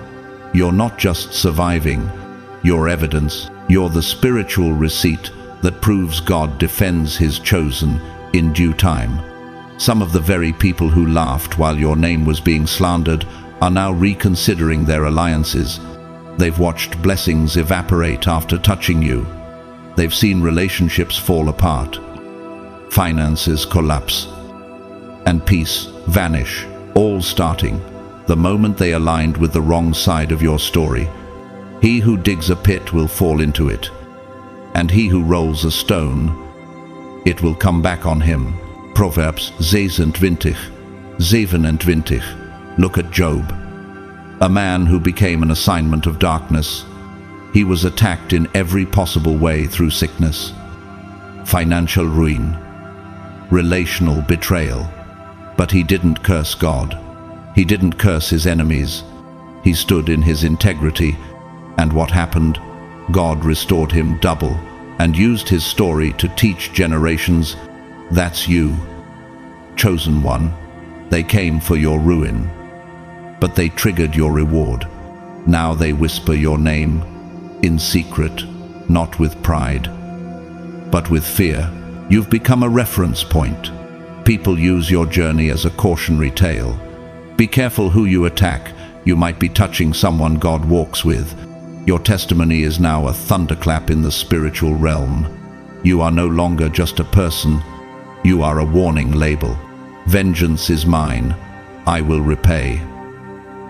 you're not just surviving, you're evidence. You're the spiritual receipt that proves God defends his chosen in due time. Some of the very people who laughed while your name was being slandered are now reconsidering their alliances. They've watched blessings evaporate after touching you. They've seen relationships fall apart, finances collapse, and peace vanish, all starting the moment they aligned with the wrong side of your story. He who digs a pit will fall into it, and he who rolls a stone, it will come back on him. Proverbs 26, 27. Look at Job, a man who became an assignment of darkness. He was attacked in every possible way through sickness, financial ruin, relational betrayal. But he didn't curse God. He didn't curse his enemies. He stood in his integrity. And what happened? God restored him double and used his story to teach generations. That's you, chosen one. They came for your ruin, but they triggered your reward. Now they whisper your name in secret, not with pride, but with fear. You've become a reference point. People use your journey as a cautionary tale. Be careful who you attack. You might be touching someone God walks with. Your testimony is now a thunderclap in the spiritual realm. You are no longer just a person. You are a warning label. Vengeance is mine. I will repay,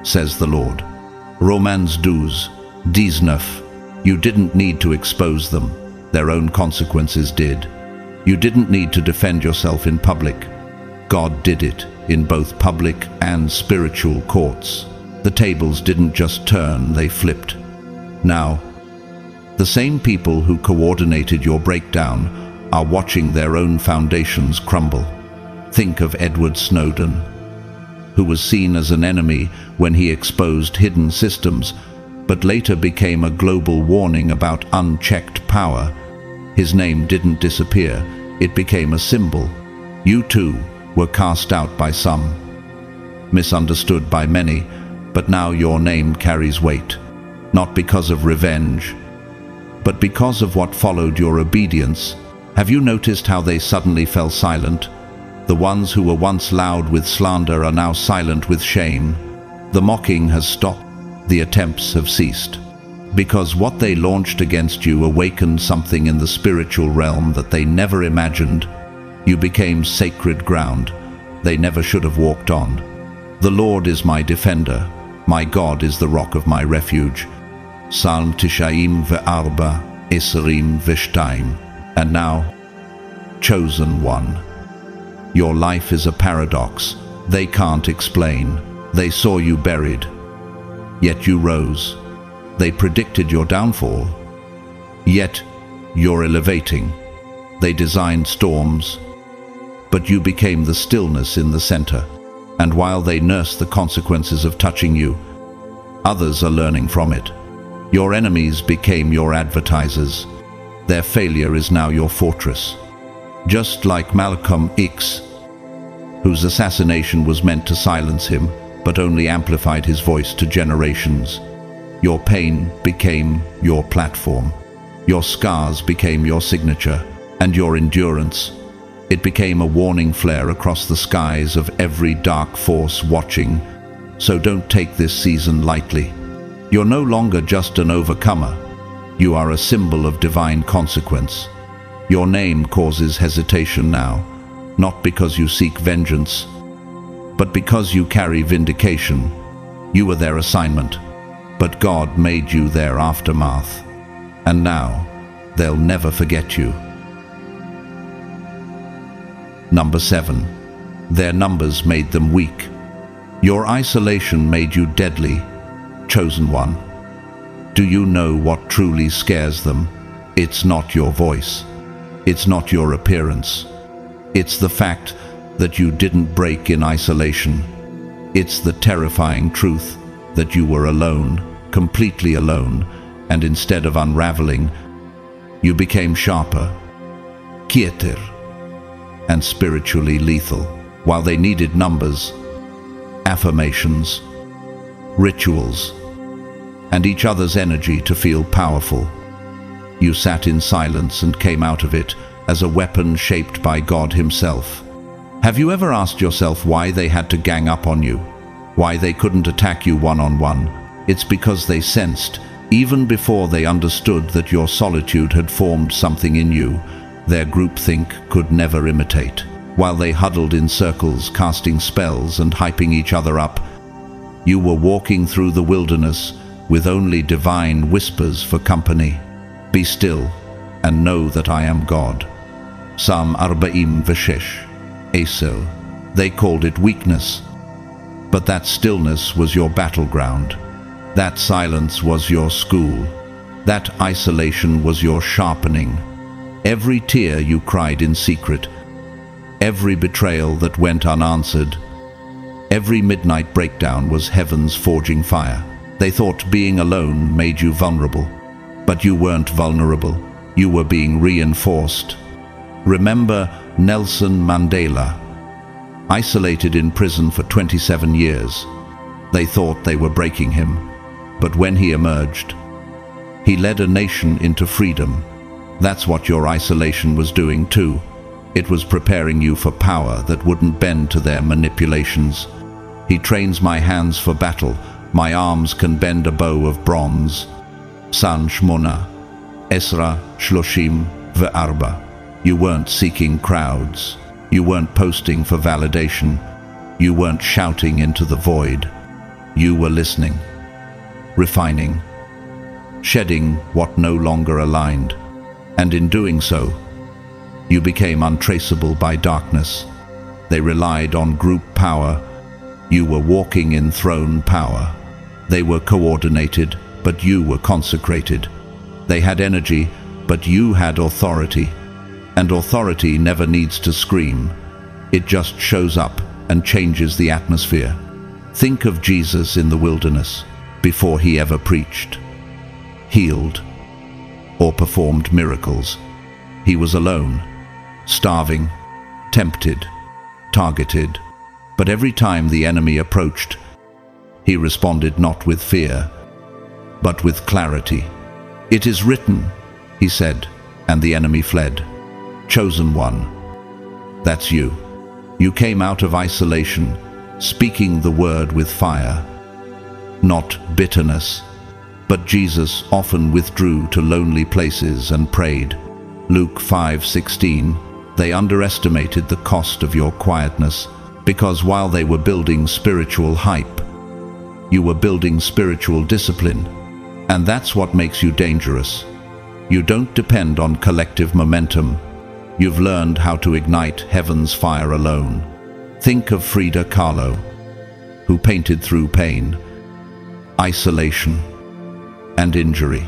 says the Lord. Romans 12:19. You didn't need to expose them. Their own consequences did. You didn't need to defend yourself in public. God did it in both public and spiritual courts. The tables didn't just turn, they flipped. Now, the same people who coordinated your breakdown are watching their own foundations crumble. Think of Edward Snowden, who was seen as an enemy when he exposed hidden systems, but later became a global warning about unchecked power. His name didn't disappear, it became a symbol. You too were cast out by some, misunderstood by many, but now your name carries weight, not because of revenge, but because of what followed your obedience. Have you noticed how they suddenly fell silent? The ones who were once loud with slander are now silent with shame. The mocking has stopped. The attempts have ceased. Because what they launched against you awakened something in the spiritual realm that they never imagined. You became sacred ground they never should have walked on. The Lord is my defender. My God is the rock of my refuge. Psalm 94:22. And now, chosen one. Your life is a paradox. They can't explain. They saw you buried, yet you rose. They predicted your downfall, yet you're elevating. They designed storms, but you became the stillness in the center. And while they nurse the consequences of touching you, others are learning from it. Your enemies became your advertisers. Their failure is now your fortress. Just like Malcolm X, whose assassination was meant to silence him, but only amplified his voice to generations. Your pain became your platform. Your scars became your signature, and your endurance, it became a warning flare across the skies of every dark force watching. So don't take this season lightly. You're no longer just an overcomer. You are a symbol of divine consequence. Your name causes hesitation now, not because you seek vengeance, but because you carry vindication. You were their assignment, but God made you their aftermath. And now, they'll never forget you. Number 7. Their numbers made them weak. Your isolation made you deadly, chosen one. Do you know what truly scares them? It's not your voice. It's not your appearance. It's the fact that you didn't break in isolation. It's the terrifying truth that you were alone, completely alone, and instead of unraveling, you became sharper, quieter, and spiritually lethal. While they needed numbers, affirmations, rituals, and each other's energy to feel powerful, you sat in silence and came out of it as a weapon shaped by God Himself. Have you ever asked yourself why they had to gang up on you? Why they couldn't attack you one-on-one? It's because they sensed, even before they understood, that your solitude had formed something in you their groupthink could never imitate. While they huddled in circles, casting spells and hyping each other up, you were walking through the wilderness with only divine whispers for company. Be still and know that I am God. Psalm 46, aso. They called it weakness. But that stillness was your battleground. That silence was your school. That isolation was your sharpening. Every tear you cried in secret, every betrayal that went unanswered, every midnight breakdown was heaven's forging fire. They thought being alone made you vulnerable. But you weren't vulnerable. You were being reinforced. Remember Nelson Mandela, isolated in prison for 27 years. They thought they were breaking him. But when he emerged, he led a nation into freedom. That's what your isolation was doing too. It was preparing you for power that wouldn't bend to their manipulations. He trains my hands for battle. My arms can bend a bow of bronze. San Shmona, Esra, Shloshim, Ve'arba. You weren't seeking crowds. You weren't posting for validation. You weren't shouting into the void. You were listening, refining, shedding what no longer aligned. And in doing so, you became untraceable by darkness. They relied on group power. You were walking in throne power. They were coordinated, but you were consecrated. They had energy, but you had authority. And authority never needs to scream. It just shows up and changes the atmosphere. Think of Jesus in the wilderness before he ever preached, healed, or performed miracles. He was alone, starving, tempted, targeted. But every time the enemy approached, he responded not with fear, but with clarity. "It is written," he said, and the enemy fled. Chosen one. That's you. You came out of isolation, speaking the word with fire. Not bitterness, but Jesus often withdrew to lonely places and prayed. Luke 5:16. They underestimated the cost of your quietness, because while they were building spiritual hype, you were building spiritual discipline. And that's what makes you dangerous. You don't depend on collective momentum. You've learned how to ignite heaven's fire alone. Think of Frida Kahlo, who painted through pain, isolation, and injury.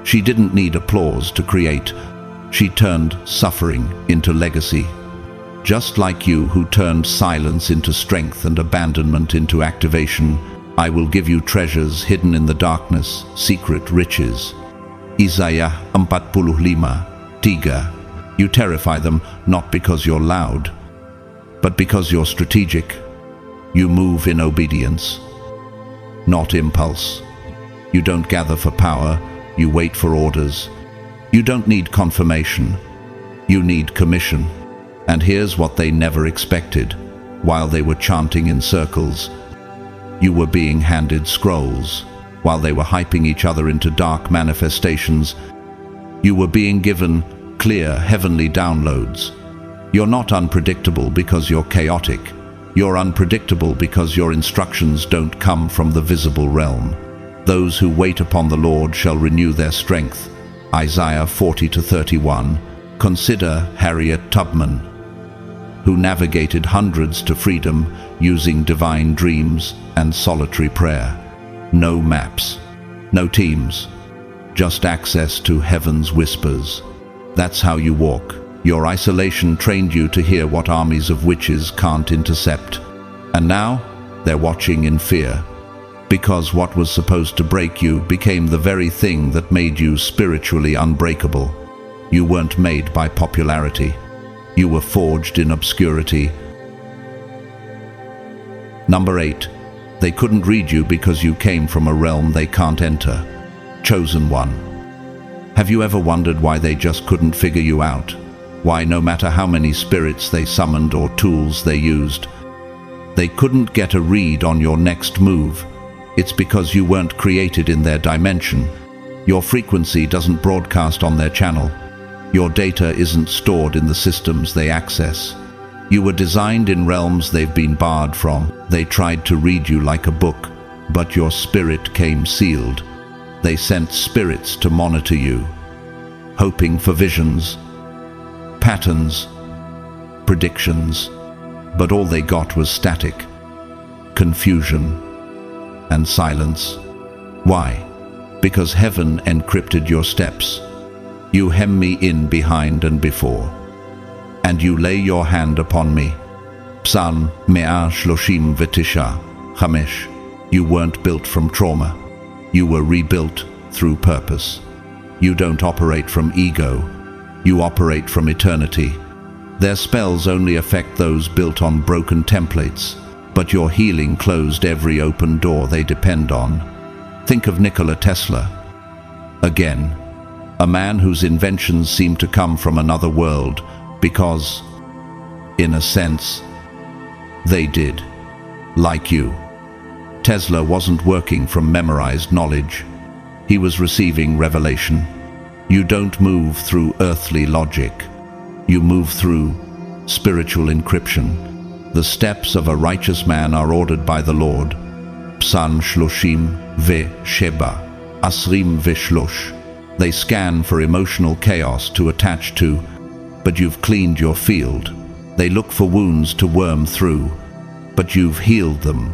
She didn't need applause to create. She turned suffering into legacy. Just like you, who turned silence into strength and abandonment into activation, I will give you treasures hidden in the darkness, secret riches. Isaiah 45:3. You terrify them not because you're loud, but because you're strategic. You move in obedience, not impulse. You don't gather for power, you wait for orders. You don't need confirmation, you need commission. And here's what they never expected. While they were chanting in circles, you were being handed scrolls. While they were hyping each other into dark manifestations, you were being given clear heavenly downloads. You're not unpredictable because you're chaotic. You're unpredictable because your instructions don't come from the visible realm. Those who wait upon the Lord shall renew their strength. Isaiah 40:31. Consider Harriet Tubman, who navigated hundreds to freedom using divine dreams and solitary prayer. No maps, no teams, just access to heaven's whispers. That's how you walk. Your isolation trained you to hear what armies of witches can't intercept. And now, they're watching in fear. Because what was supposed to break you became the very thing that made you spiritually unbreakable. You weren't made by popularity. You were forged in obscurity. Number 8. They couldn't read you because you came from a realm they can't enter. Chosen one. Have you ever wondered why they just couldn't figure you out? Why, no matter how many spirits they summoned or tools they used, they couldn't get a read on your next move? It's because you weren't created in their dimension. Your frequency doesn't broadcast on their channel. Your data isn't stored in the systems they access. You were designed in realms they've been barred from. They tried to read you like a book, but your spirit came sealed. They sent spirits to monitor you, hoping for visions, patterns, predictions. but all they got was static, confusion, and silence. Why? Because heaven encrypted your steps. You hem me in behind and before, and you lay your hand upon me. Psalm 135. You weren't built from trauma. You were rebuilt through purpose. You don't operate from ego. You operate from eternity. Their spells only affect those built on broken templates, but your healing closed every open door they depend on. Think of Nikola Tesla. Again, a man whose inventions seem to come from another world because, in a sense, they did. Like you, Tesla wasn't working from memorized knowledge. He was receiving revelation. You don't move through earthly logic. You move through spiritual encryption. The steps of a righteous man are ordered by the Lord. Psalm 37, Asrim v'shlosh. They scan for emotional chaos to attach to, but you've cleaned your field. They look for wounds to worm through, but you've healed them.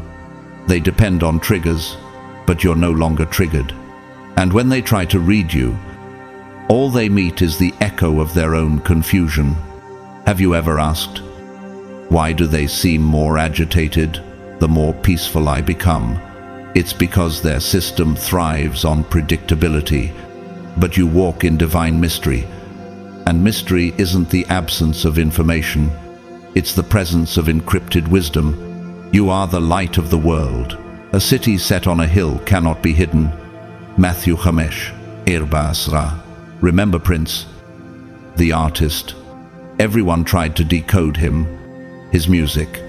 They depend on triggers, but you're no longer triggered. And when they try to read you, all they meet is the echo of their own confusion. Have you ever asked, why do they seem more agitated the more peaceful I become? It's because their system thrives on predictability, but you walk in divine mystery. And mystery isn't the absence of information, it's the presence of encrypted wisdom. You are the light of the world. A city set on a hill cannot be hidden. Matthew 5:14. Remember Prince, the artist. Everyone tried to decode him, his music,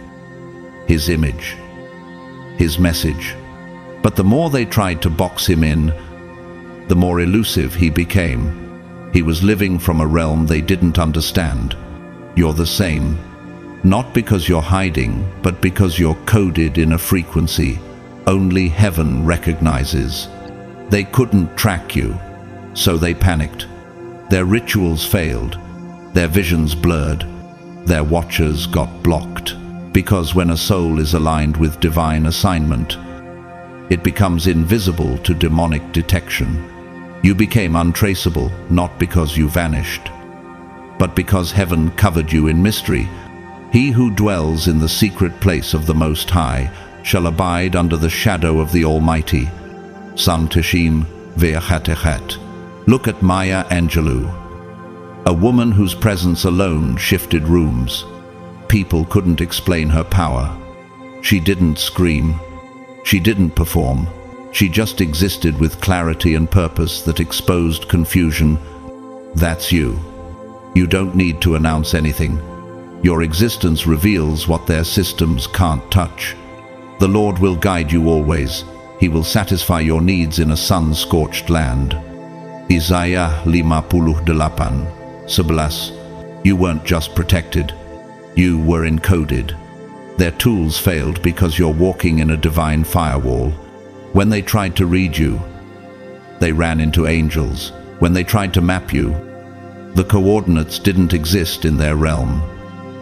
his image, his message. But the more they tried to box him in, the more elusive he became. He was living from a realm they didn't understand. You're the same. Not because you're hiding, but because you're coded in a frequency only heaven recognizes. They couldn't track you, so they panicked. Their rituals failed, their visions blurred, their watchers got blocked. Because when a soul is aligned with divine assignment, it becomes invisible to demonic detection. You became untraceable, not because you vanished, but because heaven covered you in mystery. He who dwells in the secret place of the Most High shall abide under the shadow of the Almighty. Psalm 1. Look at Maya Angelou, a woman whose presence alone shifted rooms. People couldn't explain her power. She didn't scream. She didn't perform. She just existed with clarity and purpose that exposed confusion. That's you. You don't need to announce anything. Your existence reveals what their systems can't touch. The Lord will guide you always. He will satisfy your needs in a sun-scorched land. Isaiah 58:11. You weren't just protected. You were encoded. Their tools failed because you're walking in a divine firewall. When they tried to read you, they ran into angels. When they tried to map you, the coordinates didn't exist in their realm.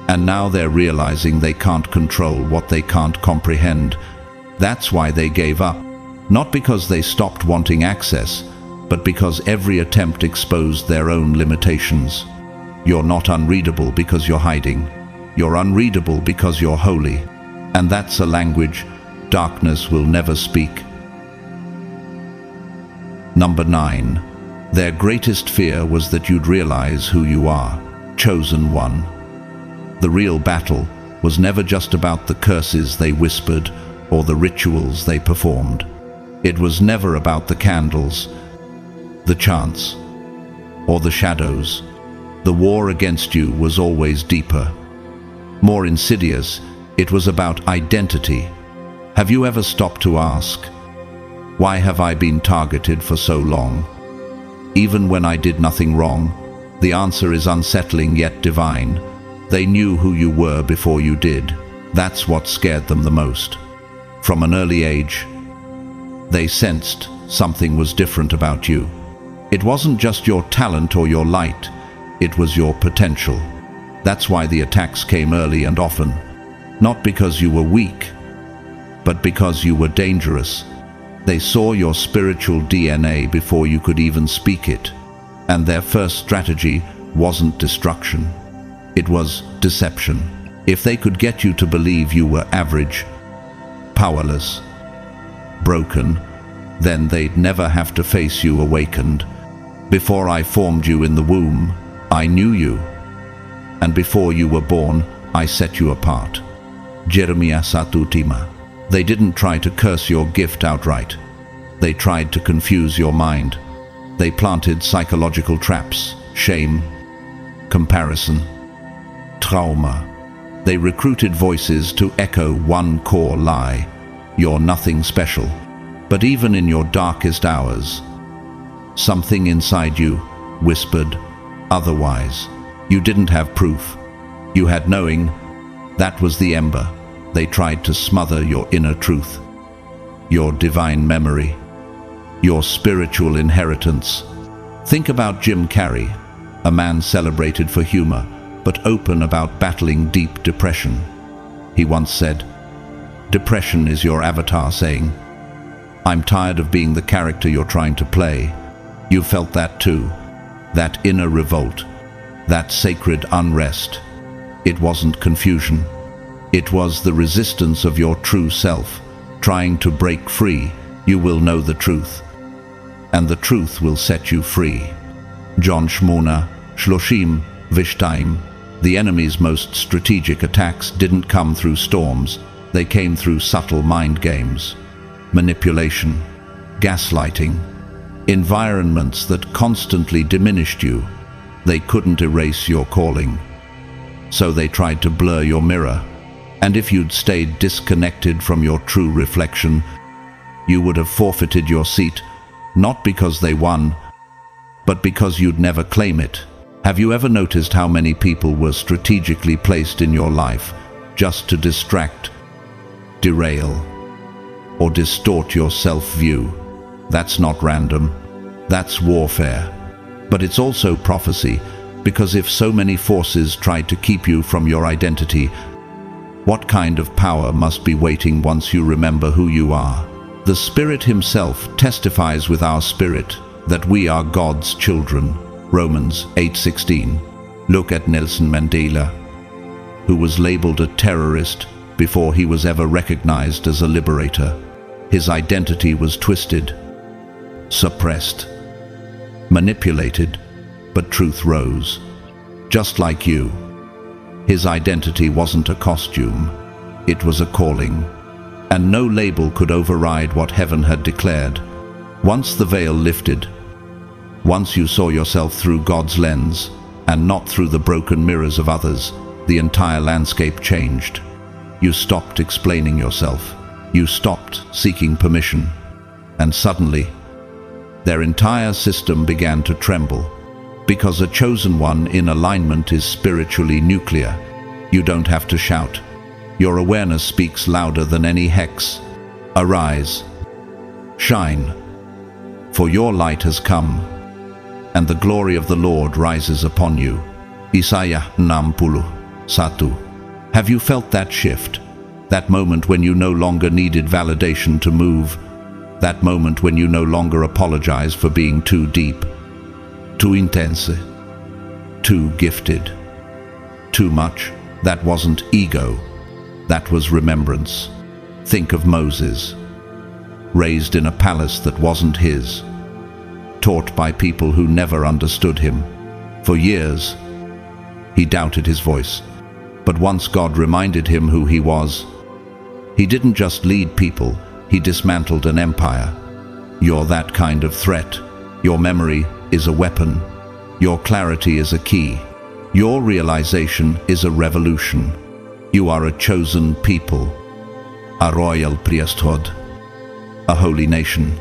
And now they're realizing they can't control what they can't comprehend. That's why they gave up. Not because they stopped wanting access, but because every attempt exposed their own limitations. You're not unreadable because you're hiding. You're unreadable because you're holy. And that's a language darkness will never speak. Number 9. Their greatest fear was that you'd realize who you are, chosen one. The real battle was never just about the curses they whispered or the rituals they performed. It was never about the candles, the chants, or the shadows. The war against you was always deeper, more insidious. It was about identity. Have you ever stopped to ask, why have I been targeted for so long? Even when I did nothing wrong, the answer is unsettling yet divine. They knew who you were before you did. That's what scared them the most. From an early age, they sensed something was different about you. It wasn't just your talent or your light, it was your potential. That's why the attacks came early and often. not because you were weak, but because you were dangerous. They saw your spiritual DNA before you could even speak it, and their first strategy wasn't destruction. It was deception. If they could get you to believe you were average, powerless, broken, then they'd never have to face you awakened. Before I formed you in the womb, I knew you, and before you were born, I set you apart. Jeremiah 1:5. They didn't try to curse your gift outright. They tried to confuse your mind. They planted psychological traps, shame, comparison, trauma. They recruited voices to echo one core lie: you're nothing special. But even in your darkest hours, something inside you whispered otherwise. You didn't have proof. You had knowing. That was the ember. They tried to smother your inner truth, your divine memory, your spiritual inheritance. Think about Jim Carrey, a man celebrated for humor, but open about battling deep depression. He once said, "Depression is your avatar saying, 'I'm tired of being the character you're trying to play.'" You felt that too, that inner revolt, that sacred unrest. It wasn't confusion. It was the resistance of your true self, trying to break free. You will know the truth, and the truth will set you free. John 8:32. The enemy's most strategic attacks didn't come through storms. They came through subtle mind games, manipulation, gaslighting, environments that constantly diminished you. They couldn't erase your calling, so they tried to blur your mirror. And if you'd stayed disconnected from your true reflection, you would have forfeited your seat, not because they won, but because you'd never claim it. Have you ever noticed how many people were strategically placed in your life just to distract, derail, or distort your self-view? That's not random. That's warfare. But it's also prophecy, because if so many forces tried to keep you from your identity, what kind of power must be waiting once you remember who you are? The Spirit Himself testifies with our spirit that we are God's children. Romans 8:16. Look at Nelson Mandela, who was labeled a terrorist before he was ever recognized as a liberator. His identity was twisted, suppressed, manipulated, but truth rose. Just like you. His identity wasn't a costume, it was a calling, and no label could override what heaven had declared. Once the veil lifted, once you saw yourself through God's lens, and not through the broken mirrors of others, the entire landscape changed. You stopped explaining yourself, you stopped seeking permission, and suddenly, their entire system began to tremble. Because a chosen one in alignment is spiritually nuclear. You don't have to shout. Your awareness speaks louder than any hex. Arise, shine, for your light has come, and the glory of the Lord rises upon you. Isaiah 61. Have you felt that shift? That moment when you no longer needed validation to move? That moment when you no longer apologize for being too deep, too intense, too gifted, too much? That wasn't ego, that was remembrance. Think of Moses, raised in a palace that wasn't his, taught by people who never understood him. For years, he doubted his voice, but once God reminded him who he was, he didn't just lead people, he dismantled an empire. You're that kind of threat. Your memory is a weapon. Your clarity is a key. Your realization is a revolution. You are a chosen people, a royal priesthood, a holy nation,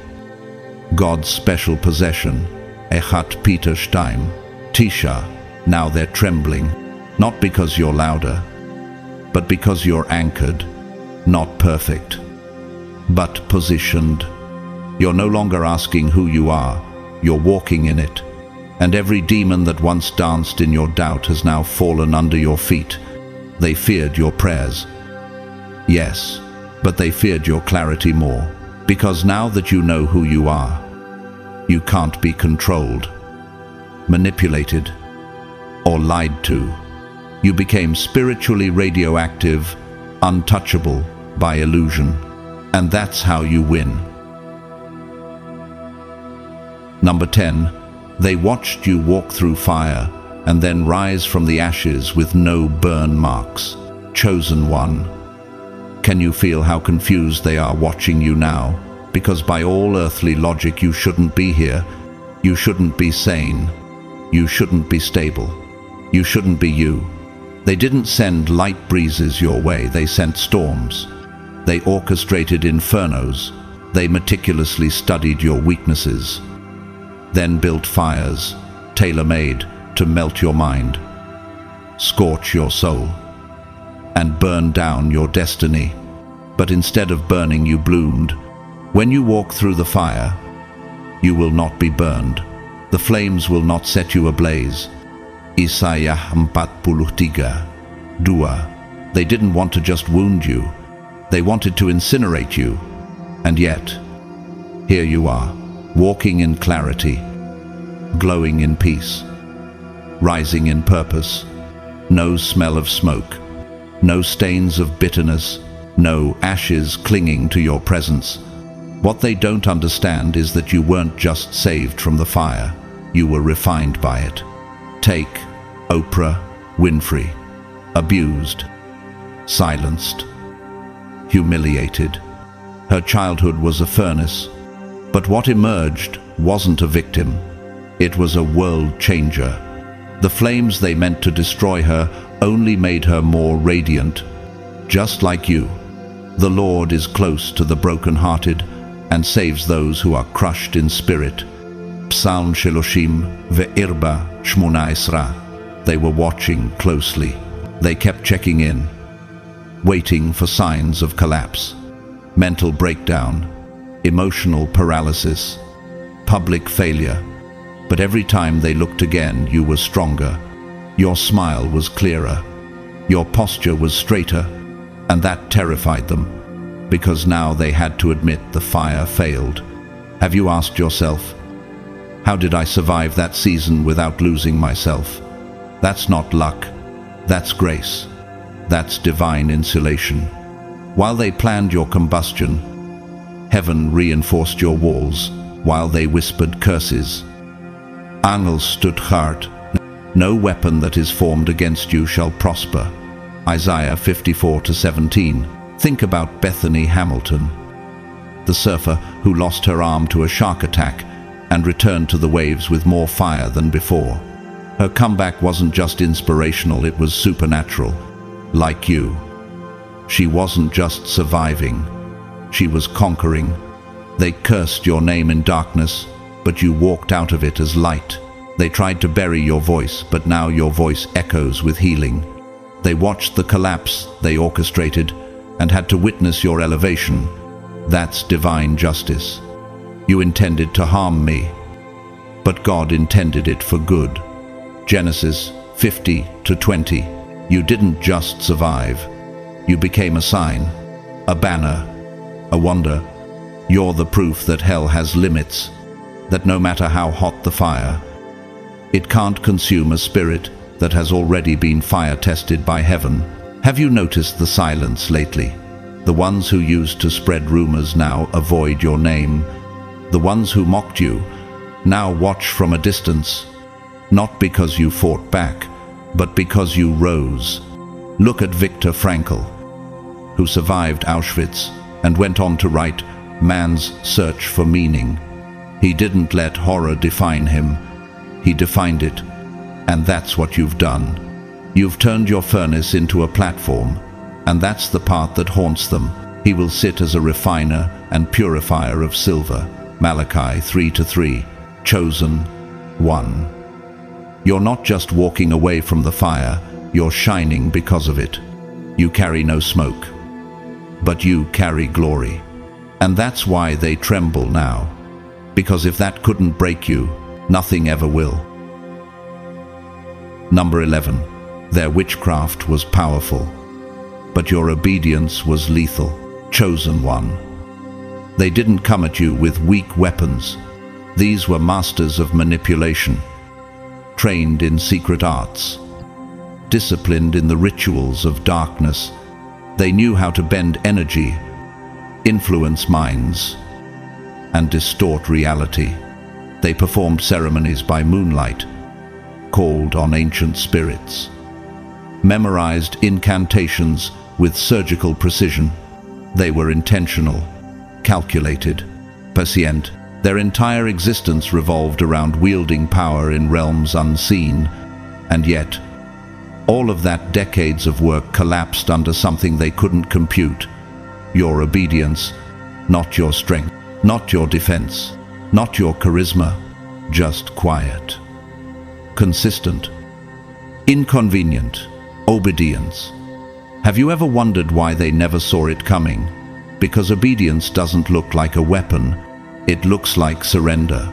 God's special possession. Echat Peter Stein, Tisha. Now they're trembling, not because you're louder, but because you're anchored, not perfect, but positioned. You're no longer asking who you are, you're walking in it. And every demon that once danced in your doubt has now fallen under your feet. They feared your prayers, Yes, but they feared your clarity more, because now that you know who you are, you can't be controlled, manipulated, or lied to. You became spiritually radioactive, untouchable by illusion, and that's how you win. Number 10. They watched you walk through fire and then rise from the ashes with no burn marks. Chosen one. Can you feel how confused they are watching you now? Because by all earthly logic you shouldn't be here. You shouldn't be sane. You shouldn't be stable. You shouldn't be you. They didn't send light breezes your way, they sent storms. They orchestrated infernos. They meticulously studied your weaknesses. Then built fires, tailor-made to melt your mind, scorch your soul, and burn down your destiny. But instead of burning, you bloomed. When you walk through the fire, you will not be burned. The flames will not set you ablaze. Isaiah 43:2. They didn't want to just wound you. They wanted to incinerate you. And yet, here you are, walking in clarity, glowing in peace, rising in purpose. No smell of smoke, no stains of bitterness, no ashes clinging to your presence. What they don't understand is that you weren't just saved from the fire, you were refined by it. Take Oprah Winfrey. Abused, silenced, humiliated. Her childhood was a furnace, but what emerged wasn't a victim. It was a world changer. The flames they meant to destroy her only made her more radiant. Just like you, the Lord is close to the broken-hearted and saves those who are crushed in spirit. Psalm 30:18. They were watching closely. They kept checking in, waiting for signs of collapse, mental breakdown, emotional paralysis, public failure. But every time they looked again, you were stronger. Your smile was clearer. Your posture was straighter, and that terrified them, because now they had to admit the fire failed. Have you asked yourself, how did I survive that season without losing myself? That's not luck. That's grace. That's divine insulation. While they planned your combustion, heaven reinforced your walls. While they whispered curses, angels stood guard. No weapon that is formed against you shall prosper. Isaiah 54:17. Think about Bethany Hamilton, the surfer who lost her arm to a shark attack and returned to the waves with more fire than before. Her comeback wasn't just inspirational, it was supernatural. Like you, she wasn't just surviving, she was conquering. They cursed your name in darkness, but you walked out of it as light. They tried to bury your voice, but now your voice echoes with healing. They watched the collapse they orchestrated and had to witness your elevation. That's divine justice. You intended to harm me, but God intended it for good. Genesis 50:20. You didn't just survive. You became a sign, a banner, a wonder. You're the proof that hell has limits, that no matter how hot the fire, it can't consume a spirit that has already been fire-tested by heaven. Have you noticed the silence lately? The ones who used to spread rumors now avoid your name. The ones who mocked you now watch from a distance, not because you fought back, but because you rose. Look at Viktor Frankl, who survived Auschwitz and went on to write Man's Search for Meaning. He didn't let horror define him. He defined it. And that's what you've done. You've turned your furnace into a platform, and that's the part that haunts them. He will sit as a refiner and purifier of silver. Malachi 3:3. Chosen one. You're not just walking away from the fire, you're shining because of it. You carry no smoke, but you carry glory. And that's why they tremble now, because if that couldn't break you, nothing ever will. Number 11. Their witchcraft was powerful. but your obedience was lethal. Chosen one. They didn't come at you with weak weapons. These were masters of manipulation, trained in secret arts, disciplined in the rituals of darkness. They knew how to bend energy, influence minds, and distort reality. They performed ceremonies by moonlight, called on ancient spirits, memorized incantations with surgical precision. They were intentional, calculated, prescient. Their entire existence revolved around wielding power in realms unseen, and yet, all of that decades of work collapsed under something they couldn't compute: your obedience, not your strength, not your defense, not your charisma, just quiet, consistent, inconvenient obedience. Have you ever wondered why they never saw it coming? Because obedience doesn't look like a weapon, it looks like surrender.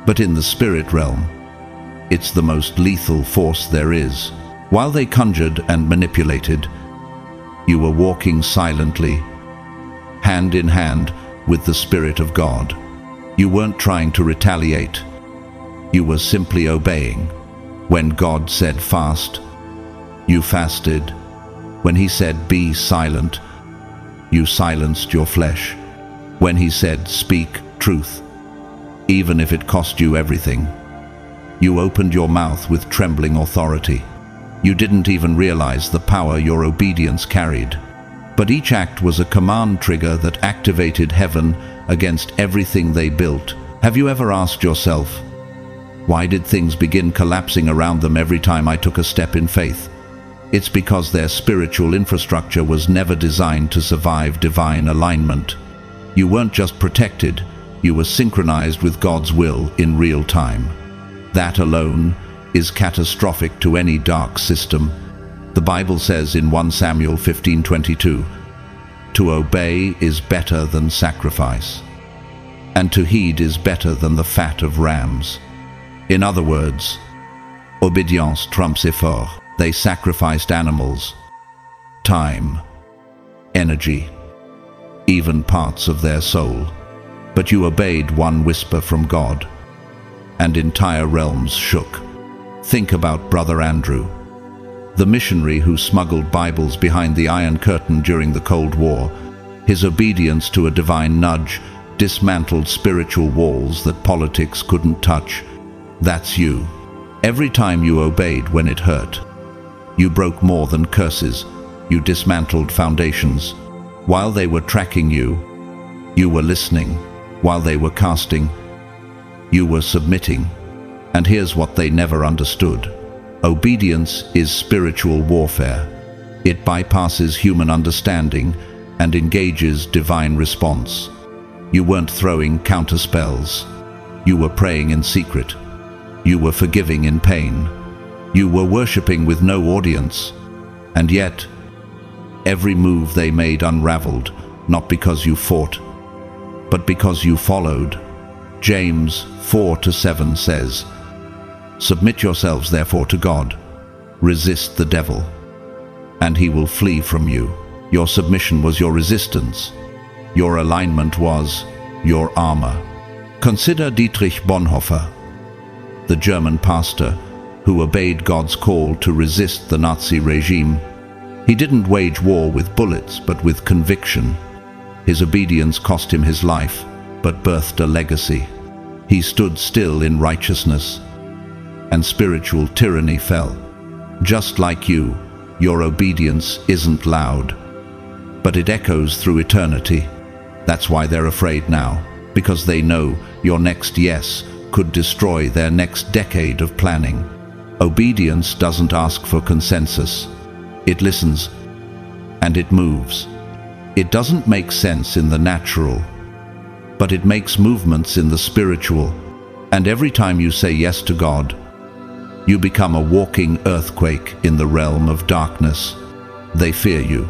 But in the spirit realm, it's the most lethal force there is. While they conjured and manipulated, you were walking silently, hand in hand with the Spirit of God. You weren't trying to retaliate. You were simply obeying. When God said fast, you fasted. When He said be silent, you silenced your flesh. When He said speak truth, even if it cost you everything, you opened your mouth with trembling authority. You didn't even realize the power your obedience carried. But each act was a command trigger that activated heaven against everything they built. Have you ever asked yourself, why did things begin collapsing around them every time I took a step in faith? It's because their spiritual infrastructure was never designed to survive divine alignment. You weren't just protected, you were synchronized with God's will in real time. That alone is catastrophic to any dark system. The Bible says in 1 Samuel 15:22, "To obey is better than sacrifice, and to heed is better than the fat of rams." In other words, obedience trumps effort. They sacrificed animals, time, energy, even parts of their soul. But you obeyed one whisper from God, and entire realms shook. Think about Brother Andrew, the missionary who smuggled Bibles behind the Iron Curtain during the Cold War. His obedience to a divine nudge dismantled spiritual walls that politics couldn't touch. That's you. Every time you obeyed when it hurt, you broke more than curses. You dismantled foundations. While they were tracking you, you were listening. While they were casting, you were submitting. And here's what they never understood. Obedience is spiritual warfare. It bypasses human understanding and engages divine response. You weren't throwing counterspells. You were praying in secret. You were forgiving in pain. You were worshipping with no audience. And yet, every move they made unraveled, not because you fought, but because you followed. James 4:7 says, "Submit yourselves therefore to God. Resist the devil, and he will flee from you." Your submission was your resistance. Your alignment was your armor. Consider Dietrich Bonhoeffer, the German pastor who obeyed God's call to resist the Nazi regime. He didn't wage war with bullets, but with conviction. His obedience cost him his life, but birthed a legacy. He stood still in righteousness, and spiritual tyranny fell. Just like you, your obedience isn't loud, but it echoes through eternity. That's why they're afraid now, because they know your next yes could destroy their next decade of planning. Obedience doesn't ask for consensus. It listens, and it moves. It doesn't make sense in the natural, but it makes movements in the spiritual. And every time you say yes to God, you become a walking earthquake in the realm of darkness. They fear you,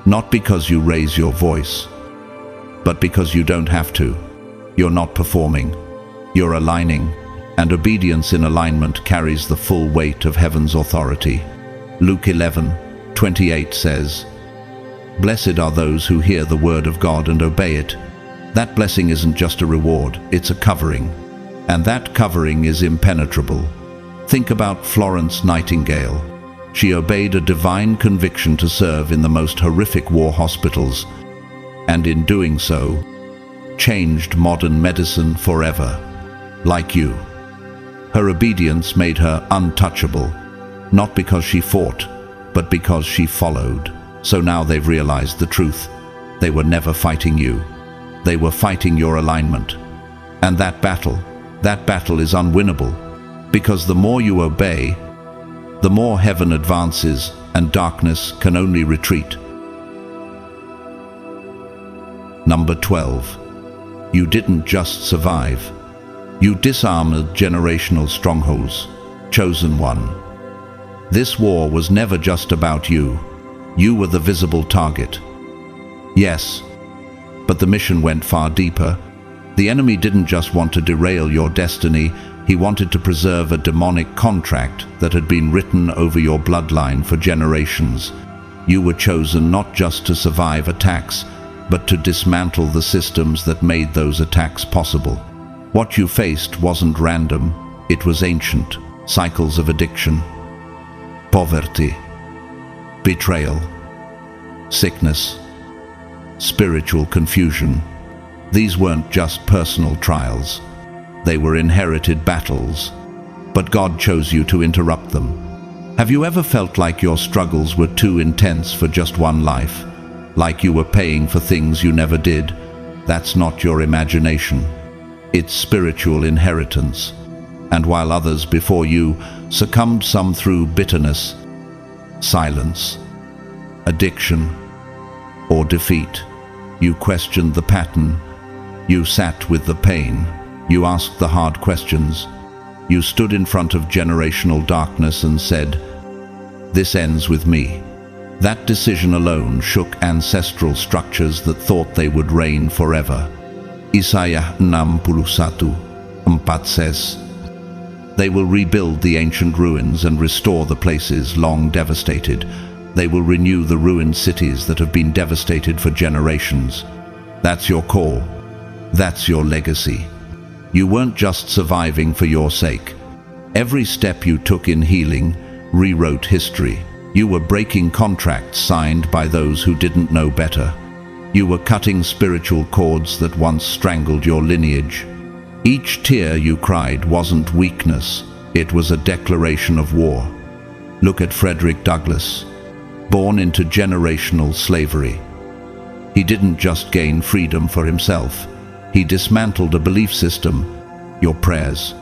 not because you raise your voice, but because you don't have to. You're not performing, you're aligning, and obedience in alignment carries the full weight of heaven's authority. Luke 11, 28 says, "Blessed are those who hear the word of God and obey it." That blessing isn't just a reward, it's a covering. And that covering is impenetrable. Think about Florence Nightingale. She obeyed a divine conviction to serve in the most horrific war hospitals, and in doing so, changed modern medicine forever. Like you. Her obedience made her untouchable, not because she fought, but because she followed. So now they've realized the truth. They were never fighting you. They were fighting your alignment. And that battle is unwinnable, because the more you obey, the more heaven advances and darkness can only retreat. Number 12. You didn't just survive. You disarmed generational strongholds. Chosen one. This war was never just about you. You were the visible target. Yes, but the mission went far deeper. The enemy didn't just want to derail your destiny, he wanted to preserve a demonic contract that had been written over your bloodline for generations. You were chosen not just to survive attacks, but to dismantle the systems that made those attacks possible. What you faced wasn't random, it was ancient. Cycles of addiction, poverty, betrayal, sickness, spiritual confusion. These weren't just personal trials. They were inherited battles. But God chose you to interrupt them. Have you ever felt like your struggles were too intense for just one life? Like you were paying for things you never did? That's not your imagination. It's spiritual inheritance. And while others before you succumbed, some through bitterness, silence, addiction, or defeat, you questioned the pattern. You sat with the pain. You asked the hard questions. You stood in front of generational darkness and said, "This ends with me." That decision alone shook ancestral structures that thought they would reign forever. Isaiah 61:4 says, "They will rebuild the ancient ruins and restore the places long devastated. They will renew the ruined cities that have been devastated for generations." That's your call. That's your legacy. You weren't just surviving for your sake. Every step you took in healing rewrote history. You were breaking contracts signed by those who didn't know better. You were cutting spiritual cords that once strangled your lineage. Each tear you cried wasn't weakness, it was a declaration of war. Look at Frederick Douglass, born into generational slavery. He didn't just gain freedom for himself, he dismantled a belief system, your prayers,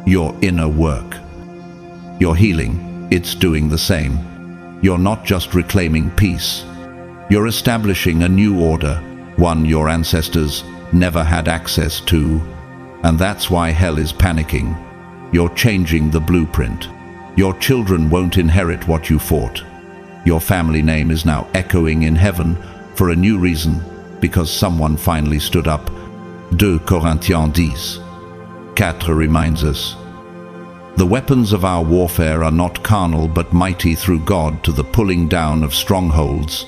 your inner work. Your healing, it's doing the same. You're not just reclaiming peace, you're establishing a new order, one your ancestors never had access to. And that's why hell is panicking. You're changing the blueprint. Your children won't inherit what you fought. Your family name is now echoing in heaven for a new reason, because someone finally stood up. 2 Corinthians 10:4 reminds us, "The weapons of our warfare are not carnal but mighty through God to the pulling down of strongholds."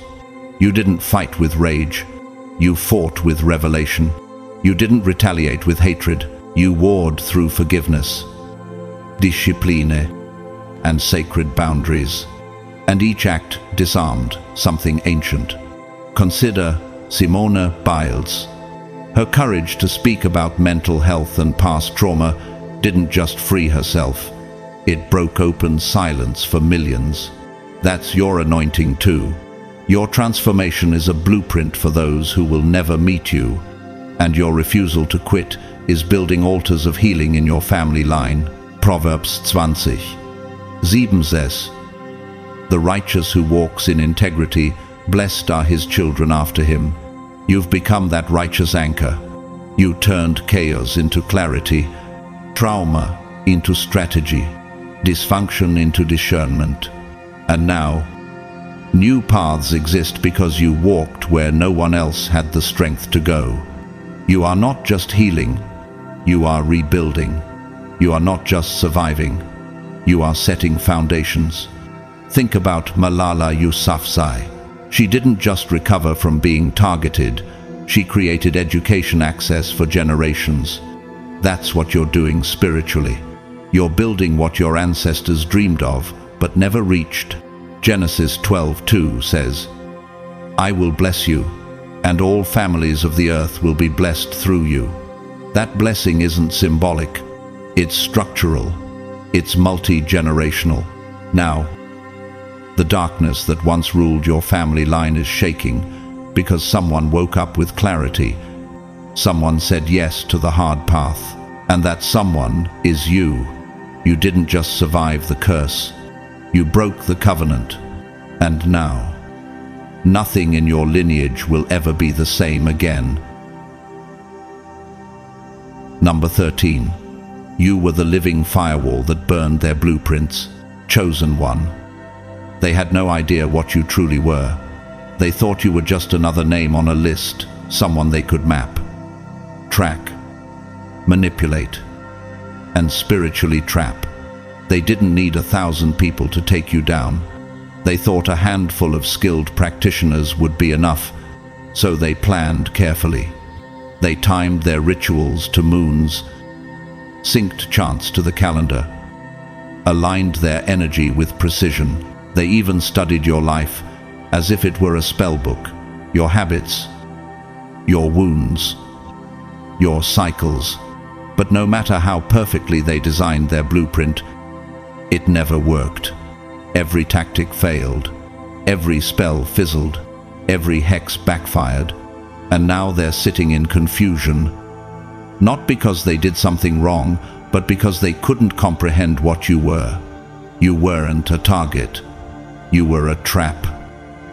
You didn't fight with rage, you fought with revelation. You didn't retaliate with hatred, you warred through forgiveness, discipline, and sacred boundaries. And each act disarmed something ancient. Consider Simone Biles. Her courage to speak about mental health and past trauma didn't just free herself, it broke open silence for millions. That's your anointing too. Your transformation is a blueprint for those who will never meet you. And your refusal to quit is building altars of healing in your family line. Proverbs 20:7 says, "The righteous who walks in integrity, blessed are his children after him." You've become that righteous anchor. You turned chaos into clarity, trauma into strategy, dysfunction into discernment. And now, new paths exist because you walked where no one else had the strength to go. You are not just healing, you are rebuilding. You are not just surviving, you are setting foundations. Think about Malala Yousafzai. She didn't just recover from being targeted, she created education access for generations. That's what you're doing spiritually. You're building what your ancestors dreamed of, but never reached. Genesis 12:2 says, "I will bless you, and all families of the earth will be blessed through you." That blessing isn't symbolic, it's structural, it's multi-generational. Now, the darkness that once ruled your family line is shaking because someone woke up with clarity. Someone said yes to the hard path, and that someone is you. You didn't just survive the curse, you broke the covenant, and now, nothing in your lineage will ever be the same again. Number 13. You were the living firewall that burned their blueprints. Chosen one. They had no idea what you truly were. They thought you were just another name on a list, someone they could map, track, manipulate, and spiritually trap. They didn't need 1,000 people to take you down. They thought a handful of skilled practitioners would be enough, so they planned carefully. They timed their rituals to moons, synced chants to the calendar, aligned their energy with precision. They even studied your life as if it were a spell book, your habits, your wounds, your cycles. But no matter how perfectly they designed their blueprint, it never worked. Every tactic failed, every spell fizzled, every hex backfired, and now they're sitting in confusion. Not because they did something wrong, but because they couldn't comprehend what you were. You weren't a target. You were a trap,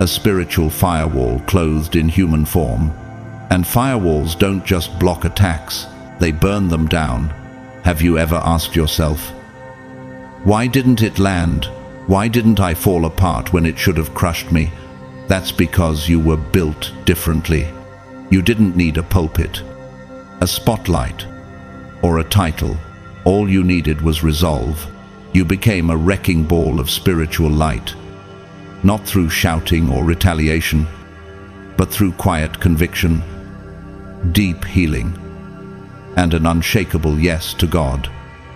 a spiritual firewall clothed in human form. And firewalls don't just block attacks, they burn them down. Have you ever asked yourself, why didn't it land? Why didn't I fall apart when it should have crushed me? That's because you were built differently. You didn't need a pulpit, a spotlight, or a title. All you needed was resolve. You became a wrecking ball of spiritual light, not through shouting or retaliation, but through quiet conviction, deep healing, and an unshakable yes to God.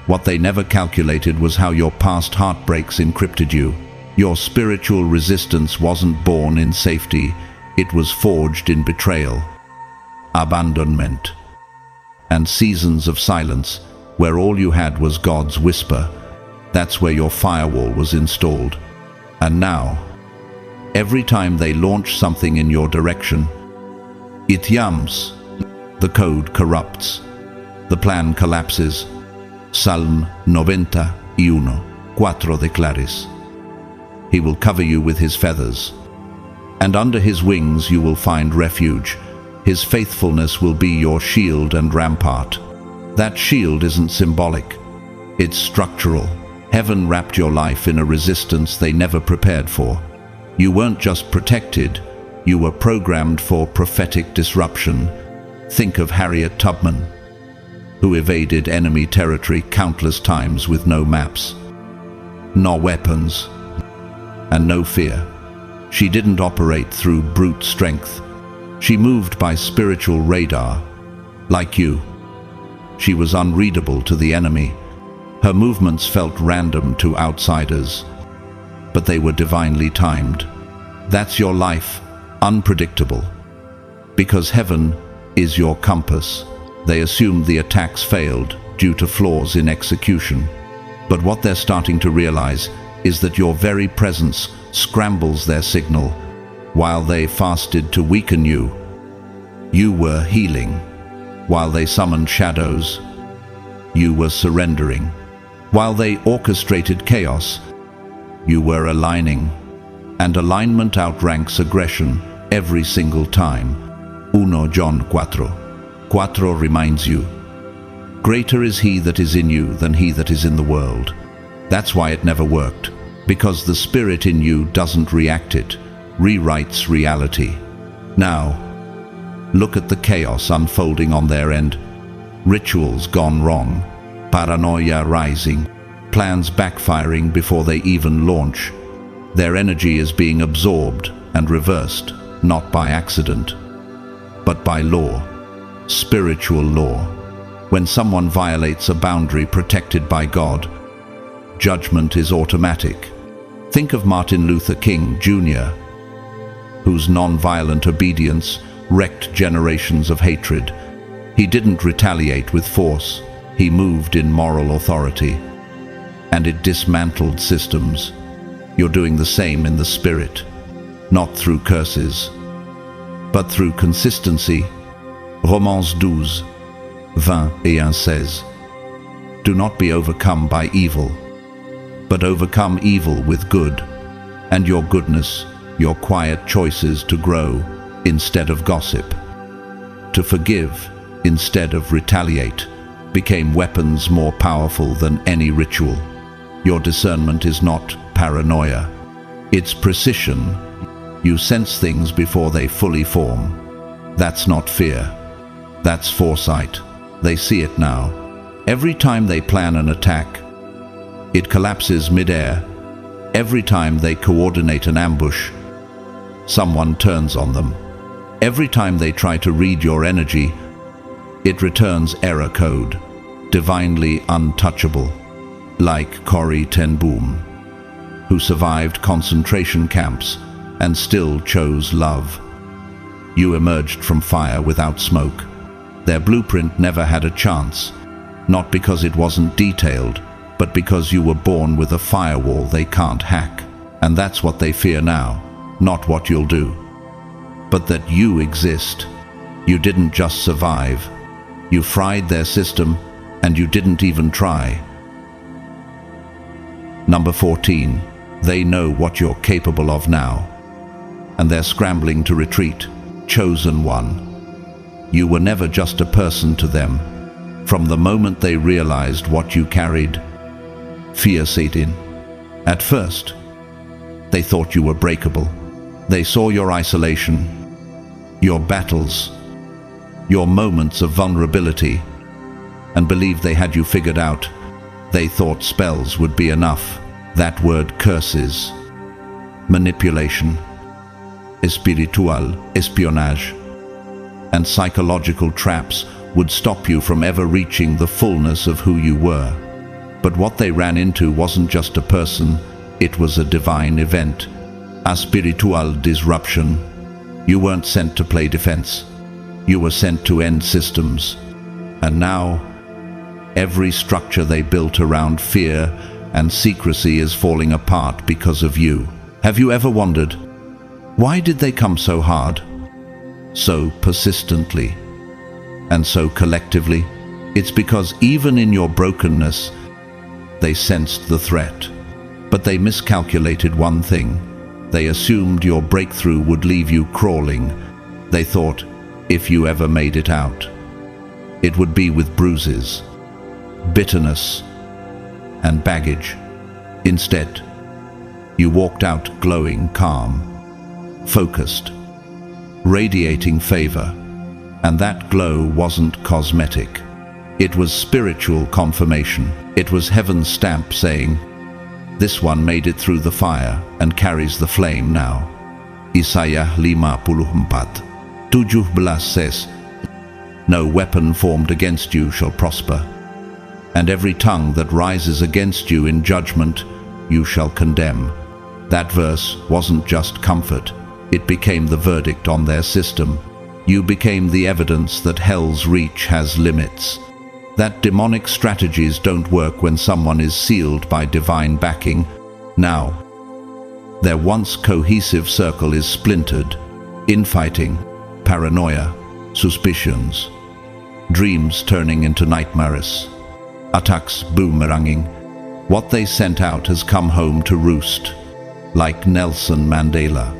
What they never calculated was how your past heartbreaks encrypted you. Your spiritual resistance wasn't born in safety, it was forged in betrayal, abandonment, and seasons of silence where all you had was God's whisper. That's where your firewall was installed. And now, every time they launch something in your direction, it yams. The code corrupts. The plan collapses. Psalm 91:4 declares, He will cover you with His feathers, and under His wings you will find refuge. His faithfulness will be your shield and rampart. That shield isn't symbolic, it's structural. Heaven wrapped your life in a resistance they never prepared for. You weren't just protected, you were programmed for prophetic disruption. Think of Harriet Tubman, who evaded enemy territory countless times with no maps, no weapons, and no fear. She didn't operate through brute strength. She moved by spiritual radar. Like you, she was unreadable to the enemy. Her movements felt random to outsiders, but they were divinely timed. That's your life, unpredictable. Because heaven is your compass. They assumed the attacks failed due to flaws in execution. But what they're starting to realize is that your very presence scrambles their signal. While they fasted to weaken you, you were healing. While they summoned shadows, you were surrendering. While they orchestrated chaos, you were aligning. And alignment outranks aggression every single time. 1 John 4:4 reminds you, greater is He that is in you than he that is in the world. That's why it never worked, because the Spirit in you doesn't react, it rewrites reality. Now, look at the chaos unfolding on their end. Rituals gone wrong, paranoia rising, plans backfiring before they even launch. Their energy is being absorbed and reversed, not by accident, but by law, spiritual law. When someone violates a boundary protected by God, judgment is automatic. Think of Martin Luther King Jr., whose non-violent obedience wrecked generations of hatred. He didn't retaliate with force, he moved in moral authority, and it dismantled systems. You're doing the same in the spirit, not through curses, but through consistency. Romans 12:21 says, "Do not be overcome by evil, but overcome evil with good, and your goodness, your quiet choices to grow instead of gossip, to forgive instead of retaliate, became weapons more powerful than any ritual. Your discernment is not paranoia, it's precision. You sense things before they fully form. That's not fear, that's foresight. They see it now. Every time they plan an attack, it collapses mid-air. Every time they coordinate an ambush, someone turns on them. Every time they try to read your energy, it returns error code, divinely untouchable, like Corrie ten Boom, who survived concentration camps and still chose love. You emerged from fire without smoke. Their blueprint never had a chance, not because it wasn't detailed, but because you were born with a firewall they can't hack. And that's what they fear now, not what you'll do, but that you exist. You didn't just survive, you fried their system, and you didn't even try. Number 14, they know what you're capable of now, and they're scrambling to retreat. Chosen one. You were never just a person to them. From the moment they realized what you carried, fear set in. At first, they thought you were breakable. They saw your isolation, your battles, your moments of vulnerability, and believed they had you figured out. They thought spells would be enough. That word curses, manipulation, espiritual, espionage, and psychological traps would stop you from ever reaching the fullness of who you were. But what they ran into wasn't just a person, it was a divine event, a spiritual disruption. You weren't sent to play defense, you were sent to end systems. And now, every structure they built around fear and secrecy is falling apart because of you. Have you ever wondered, why did they come so hard, so persistently, and so collectively? It's because even in your brokenness, they sensed the threat. But they miscalculated one thing. They assumed your breakthrough would leave you crawling. They thought, if you ever made it out, it would be with bruises, bitterness, and baggage. Instead, you walked out glowing, calm, focused, radiating favor, and that glow wasn't cosmetic. It was spiritual confirmation. It was heaven's stamp saying, this one made it through the fire and carries the flame now. Isaiah 54:17 says, no weapon formed against you shall prosper, and every tongue that rises against you in judgment you shall condemn. That verse wasn't just comfort, it became the verdict on their system. You became the evidence that hell's reach has limits, that demonic strategies don't work when someone is sealed by divine backing. Now, their once cohesive circle is splintered, infighting, paranoia, suspicions, dreams turning into nightmares, attacks boomeranging. What they sent out has come home to roost, like Nelson Mandela,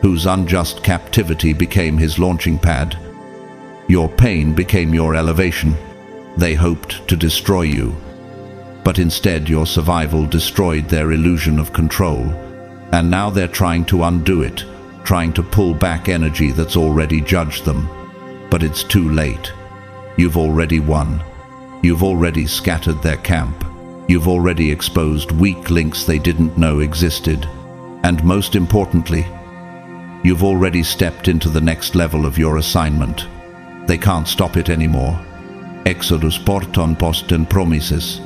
whose unjust captivity became his launching pad. Your pain became your elevation. They hoped to destroy you, but instead your survival destroyed their illusion of control. And now they're trying to undo it, trying to pull back energy that's already judged them. But it's too late. You've already won. You've already scattered their camp. You've already exposed weak links they didn't know existed. And most importantly, you've already stepped into the next level of your assignment. They can't stop it anymore. Exodus porton posten promises.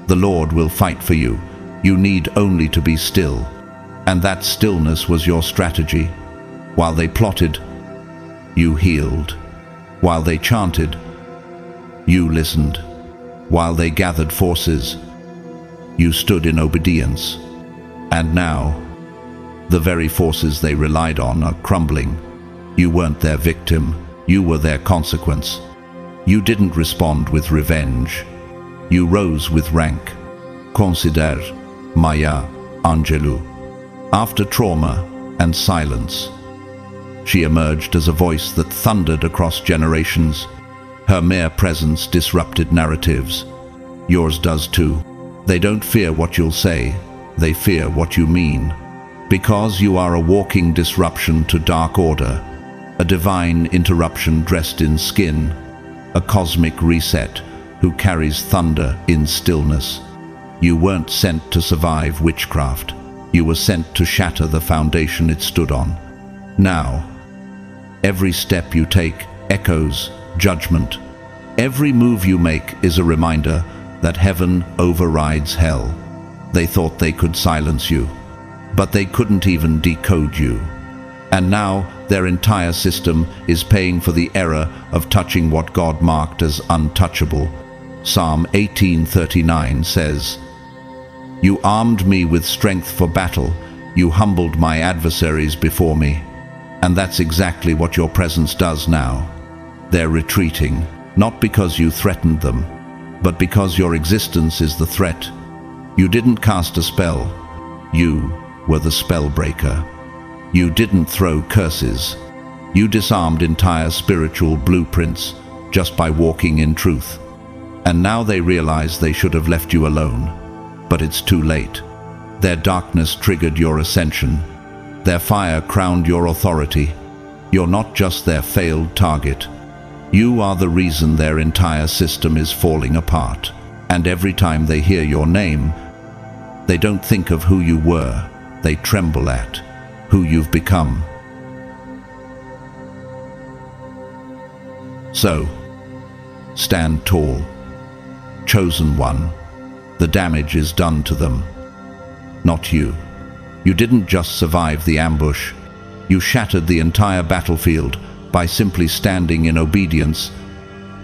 The Lord will fight for you. You need only to be still. And that stillness was your strategy. While they plotted, you healed. While they chanted, you listened. While they gathered forces, you stood in obedience. And now, the very forces they relied on are crumbling. You weren't their victim, you were their consequence. You didn't respond with revenge. You rose with rank. Consider Maya Angelou. After trauma and silence, she emerged as a voice that thundered across generations. Her mere presence disrupted narratives. Yours does too. They don't fear what you'll say, they fear what you mean. Because you are a walking disruption to dark order, a divine interruption dressed in skin, a cosmic reset who carries thunder in stillness. You weren't sent to survive witchcraft. You were sent to shatter the foundation it stood on. Now, every step you take echoes judgment. Every move you make is a reminder that heaven overrides hell. They thought they could silence you, but they couldn't even decode you. And now their entire system is paying for the error of touching what God marked as untouchable. Psalm 18:39 says, "You armed me with strength for battle. You humbled my adversaries before me." And that's exactly what your presence does now. They're retreating, not because you threatened them, but because your existence is the threat. You didn't cast a spell. You were the spell breaker. You didn't throw curses. You disarmed entire spiritual blueprints just by walking in truth. And now they realize they should have left you alone. But it's too late. Their darkness triggered your ascension. Their fire crowned your authority. You're not just their failed target. You are the reason their entire system is falling apart. And every time they hear your name, they don't think of who you were. They tremble at who you've become. So, stand tall. Chosen one. The damage is done to them, not you. You didn't just survive the ambush. You shattered the entire battlefield by simply standing in obedience.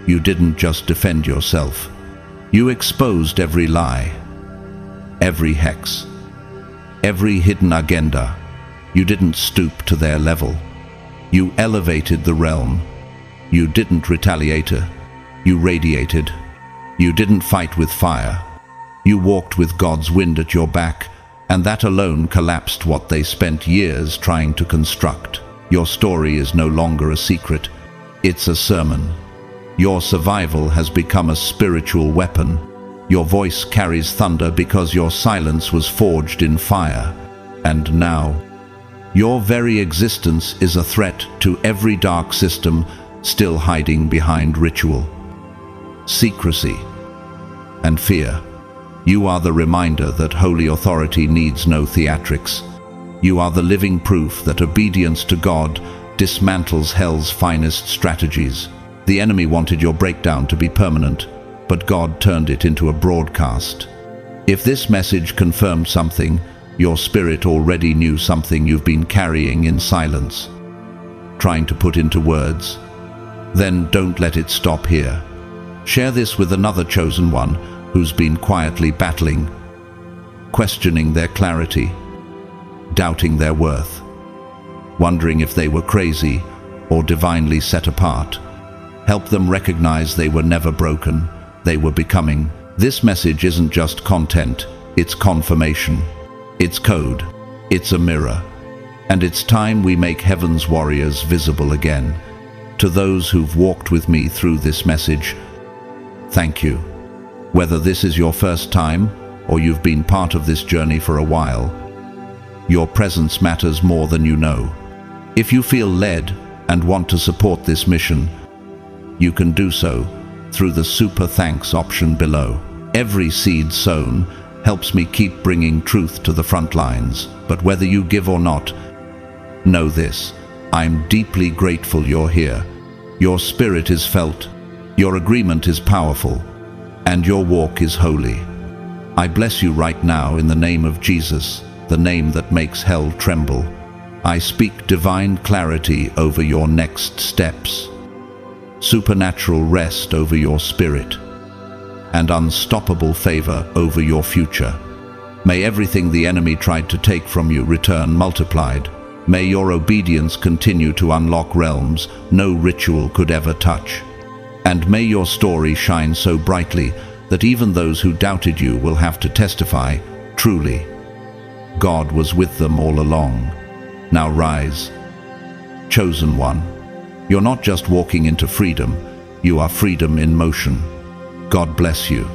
You didn't just defend yourself. You exposed every lie, every hex, every hidden agenda. You didn't stoop to their level. You elevated the realm. You didn't retaliate. You radiated. You didn't fight with fire. You walked with God's wind at your back, and that alone collapsed what they spent years trying to construct. Your story is no longer a secret. It's a sermon. Your survival has become a spiritual weapon. Your voice carries thunder because your silence was forged in fire. And now, your very existence is a threat to every dark system still hiding behind ritual, secrecy, and fear. You are the reminder that holy authority needs no theatrics. You are the living proof that obedience to God dismantles hell's finest strategies. The enemy wanted your breakdown to be permanent, but God turned it into a broadcast. If this message confirmed something, your spirit already knew something you've been carrying in silence, trying to put into words. Then don't let it stop here. Share this with another chosen one who's been quietly battling, questioning their clarity, doubting their worth, wondering if they were crazy or divinely set apart. Help them recognize they were never broken, they were becoming. This message isn't just content, it's confirmation. It's code, it's a mirror, and it's time we make heaven's warriors visible again. To those who've walked with me through this message, thank you. Whether this is your first time or you've been part of this journey for a while, your presence matters more than you know. If you feel led and want to support this mission, you can do so through the super thanks option below. Every seed sown helps me keep bringing truth to the front lines. But whether you give or not, know this: I'm deeply grateful you're here. Your spirit is felt, your agreement is powerful, and your walk is holy. I bless you right now in the name of Jesus, the name that makes hell tremble. I speak divine clarity over your next steps, supernatural rest over your spirit, and unstoppable favor over your future. May everything the enemy tried to take from you return multiplied. May your obedience continue to unlock realms no ritual could ever touch. And may your story shine so brightly that even those who doubted you will have to testify, truly, God was with them all along. Now rise, chosen one. You're not just walking into freedom, you are freedom in motion. God bless you.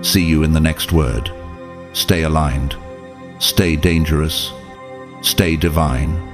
See you in the next word. Stay aligned, stay dangerous, stay divine.